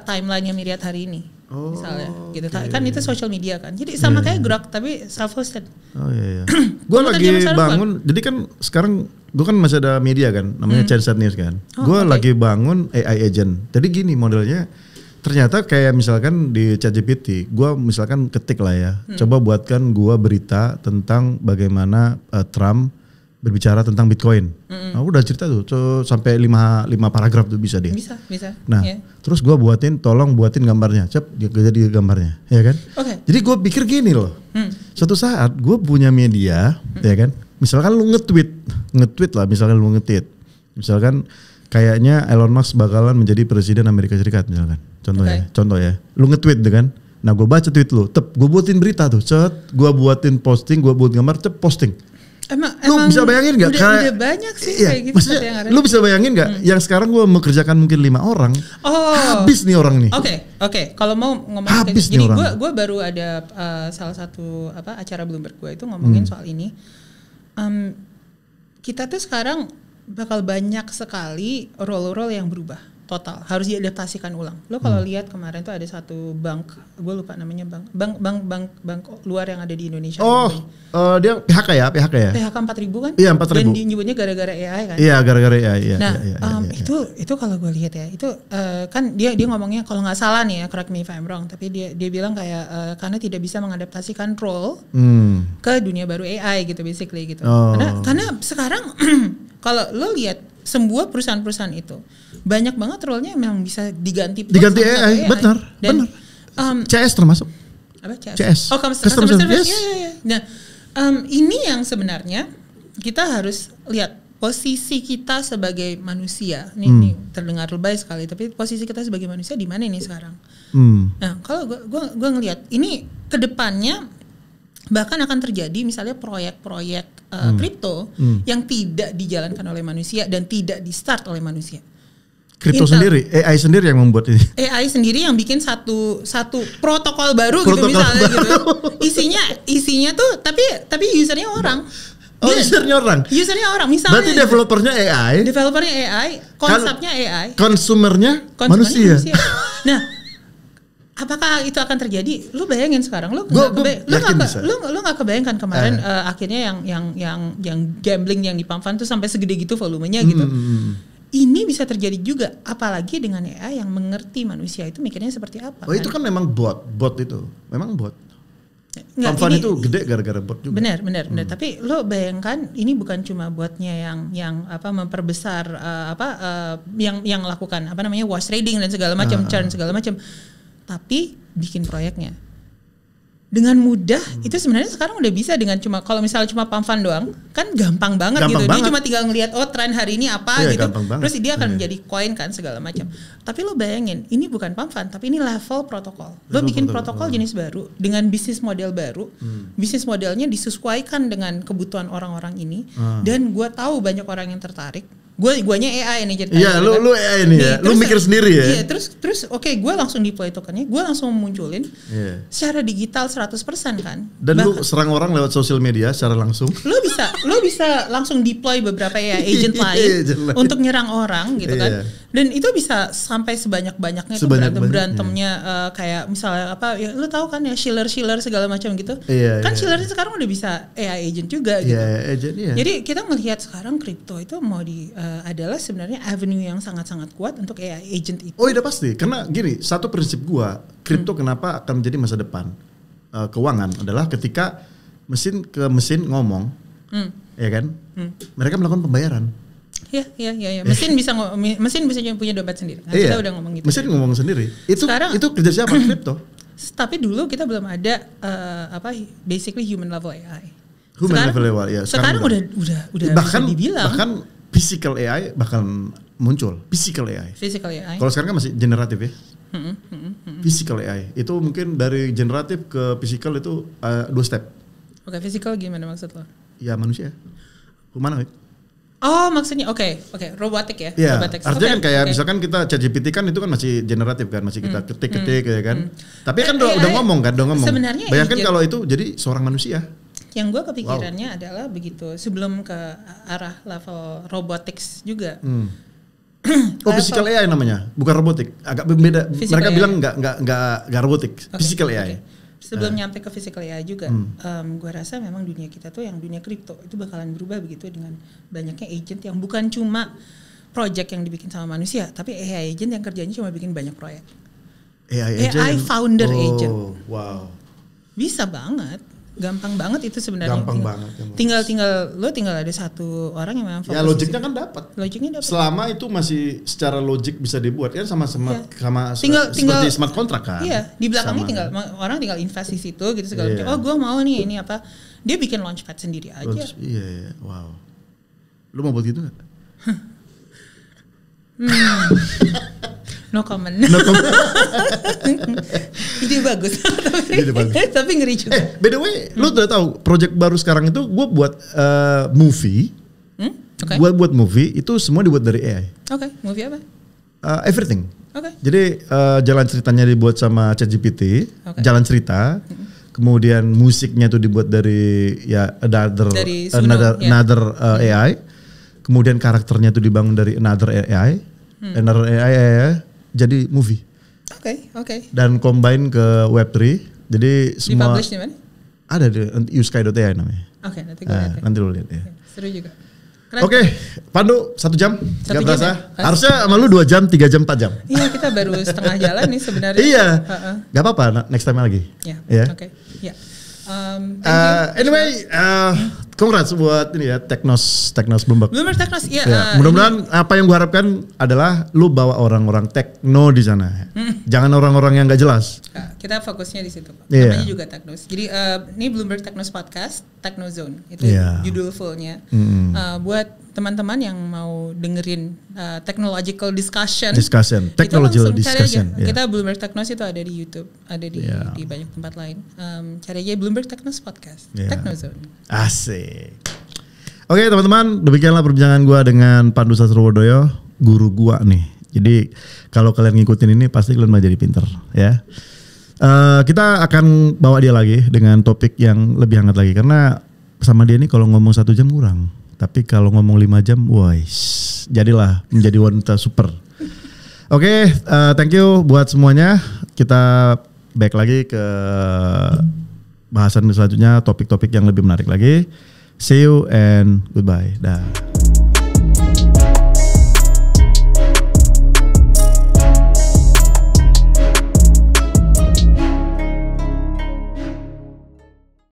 timeline-nya Myriad hari ini. Misalnya gitu. Kan itu social media kan. Jadi sama kayak Grok tapi self-hosted. Oh iya. Gue lagi bangun. Jadi kan sekarang gue kan masih ada media kan namanya Chance News kan. Gue lagi bangun AI agent. Jadi gini modelnya. Ternyata kayak misalkan di ChatGPT, gue misalkan ketik lah ya, coba buatkan gue berita tentang bagaimana Trump berbicara tentang Bitcoin. Nah, udah cerita tuh, sampai 5 paragraf tuh bisa dia. Bisa. Nah, terus gue tolong buatin gambarnya, jadi gambarnya, ya kan? Okay. Jadi gue pikir gini loh, suatu saat gue punya media, ya kan? Misalkan lu nge-tweet lah, misalkan kayaknya Elon Musk bakalan menjadi presiden Amerika Serikat misalkan. Contoh ya. Lu nge-tweet kan. Nah, gue baca tweet lu, gue buatin berita tuh, gue buatin posting, gue buat gambar, posting. Lu bisa bayangin gak? Udah banyak sih kayak gitu. Maksudnya, lu bisa bayangin gak? Yang sekarang gue mengerjakan mungkin 5 orang, habis nih orang nih. Oke. Kalau mau ngomongin habis jadi gue baru ada salah satu acara Bloomberg gue itu ngomongin soal ini. Kita tuh sekarang bakal banyak sekali role-role yang berubah. Total harus diadaptasikan ulang. Lo kalau lihat kemarin tuh ada satu bank, gue lupa namanya bank luar yang ada di Indonesia. Dia PHK ya? PHK 4.000 kan? Iya 4.000. Dan nyebutnya gara-gara AI kan? Iya gara-gara AI. Nah itu kalau gue lihat ya itu kan dia ngomongnya kalau nggak salah nih ya, correct me if I'm wrong, tapi dia bilang kayak karena tidak bisa mengadaptasikan role ke dunia baru AI gitu basically gitu. Karena sekarang kalau lo lihat semua perusahaan-perusahaan itu banyak banget role-nya memang bisa diganti AI. Benar. CS termasuk. Apa CS? Customer service. Iya. Nah, ini yang sebenarnya kita harus lihat posisi kita sebagai manusia. Ini terdengar lebay sekali, tapi posisi kita sebagai manusia di mana ini sekarang? Nah, kalau gue ngelihat ini kedepannya bahkan akan terjadi misalnya proyek-proyek kripto yang tidak dijalankan oleh manusia dan tidak di start oleh manusia. Kripto sendiri, AI sendiri yang membuat ini. AI sendiri yang bikin satu protokol baru gitu misalnya baru. Gitu. Isinya tuh tapi usernya orang. Usernya orang misalnya. Berarti developernya AI. Konsepnya AI. Konsumernya manusia. Nah, apakah itu akan terjadi? Lu bayangin sekarang, lu nggak kebayangkan kemarin akhirnya yang gambling yang di Pamfan tuh sampai segede gitu volumenya gitu. Ini bisa terjadi juga, apalagi dengan AI yang mengerti manusia itu mikirnya seperti apa. Itu kan memang bot itu, memang bot. Pamfan itu gede gara-gara bot juga. Benar. Tapi lo bayangkan ini bukan cuma botnya yang memperbesar yang lakukan wash trading dan segala macam, churn segala macam. Tapi bikin proyeknya dengan mudah itu sebenarnya sekarang udah bisa dengan kalau misalnya cuma Pamfan doang kan gampang banget. Dia cuma tinggal ngelihat tren hari ini apa gitu, terus dia akan menjadi koin kan segala macam. Tapi lo bayangin ini bukan Pamfan tapi ini level protokol. Lo bikin protokol jenis baru dengan bisnis model baru. Bisnis modelnya disesuaikan dengan kebutuhan orang-orang ini dan gue tahu banyak orang yang tertarik. Guanya AI nih ceritanya. Iya, lu AI nih ya. Lu mikir sendiri ya. Iya, terus gue langsung deploy tokennya, gue langsung munculin secara digital 100% kan. Dan lu serang orang lewat sosial media secara langsung. Lu bisa langsung deploy beberapa AI agent lain untuk nyerang orang gitu kan. Dan itu bisa sampai sebanyak-banyaknya itu berantemnya kayak misalnya lu tahu kan ya Schiller segala macam gitu. Schiller sekarang udah bisa AI agent juga gitu. Jadi kita melihat sekarang kripto itu mau adalah sebenarnya avenue yang sangat-sangat kuat untuk AI agent itu. Oh iya pasti, karena gini, satu prinsip gua, kripto kenapa akan menjadi masa depan keuangan adalah ketika mesin ke mesin ngomong, ya kan, mereka melakukan pembayaran. Iya. Mesin bisa punya dompet sendiri. Nah, kita udah ngomong gitu. Mesin ngomong sendiri. Itu kerja siapa? Kripto. Tapi dulu kita belum ada basically human level AI. Sekarang udah bahkan, bisa dibilang. Bahkan physical AI bakal muncul. Physical AI. Kalau sekarang kan masih generatif ya. Physical AI itu mungkin dari generatif ke physical itu 2 step. Oke, physical gimana maksud lo? Ya manusia, humanoid. Oh maksudnya oke, robotik ya? Iya, robotics. artinya kan kayak misalkan kita ChatGPT kan itu kan masih generatif kan, masih kita ketik-ketik ya kan. Tapi kan udah ngomong kan, udah ngomong. Sebenarnya bayangkan kalau itu jadi seorang manusia. Yang gue kepikirannya adalah begitu sebelum ke arah level robotics juga. Physical AI namanya, bukan robotik. Agak beda. Mereka AI. Bilang nggak robotik, physical AI. Sebelum nyampe ke physical AI juga, gue rasa memang dunia kita tuh yang dunia kripto itu bakalan berubah begitu dengan banyaknya agent yang bukan cuma project yang dibikin sama manusia, tapi AI agent yang kerjanya cuma bikin banyak proyek. AI founder agent. Wow. Bisa banget. Gampang banget itu sebenarnya. Gampang banget. Tinggal ada satu orang yang memang fokus. Ya logiknya kan dapat. Logiknya dapat. Selama itu masih secara logik bisa dibuat kan sama tinggal seperti smart contract kan. Iya, di belakangnya orang tinggal invest di situ gitu segala macam. Oh, gue mau nih ini apa? Dia bikin launchpad sendiri aja. Iya. Wow. Lu mau buat gitu enggak? No comment. Ide bagus. Tapi ngeri juga. By the way, lu udah tahu project baru sekarang itu gue buat movie. Gue buat movie itu semua dibuat dari AI. Movie apa? Everything. Jadi jalan ceritanya dibuat sama ChatGPT, jalan cerita. Kemudian musiknya itu dibuat dari another AI. Kemudian karakternya itu dibangun dari another AI. Another AI jadi movie. Oke. Dan combine ke Web3. Jadi semua di-publish di mana? Ada di usky.ai namanya. Nanti gue lihat. Nanti lu lihat ya. Seru juga. Oke, Pandu 1 jam. Gak berasa. Ya? Harusnya sama lu 2 jam, 3 jam, 4 jam. Iya, kita baru setengah jalan nih sebenarnya. Iya. Gak apa-apa, next time lagi. Iya. Oke. Iya. Anyway, congrats buat ini ya Technos Bloomberg. Bloomberg Technos, iya. Mudah-mudahan apa yang gue harapkan adalah lu bawa orang-orang tekno di sana. Jangan orang-orang yang nggak jelas. Kita fokusnya di situ. Namanya juga Technos. Jadi ini Bloomberg Technos Podcast, Technozone itu judul fullnya. Buat teman-teman yang mau dengerin technological discussion. Technological discussion. Kita Bloomberg Technos itu ada di YouTube, ada di banyak tempat lain. Cari aja Bloomberg Technos Podcast, Technozone. Asik. Oke teman-teman, demikianlah perbincangan gue dengan Pandu Sastrowodoyo, guru gua nih. Jadi kalau kalian ngikutin ini pasti kalian mau jadi pinter ya. Kita akan bawa dia lagi dengan topik yang lebih hangat lagi karena sama dia nih kalau ngomong 1 jam kurang. Tapi kalau ngomong 5 jam, jadilah menjadi wanita super. Oke, thank you buat semuanya. Kita back lagi ke bahasan selanjutnya, topik-topik yang lebih menarik lagi. See you and goodbye. Dah.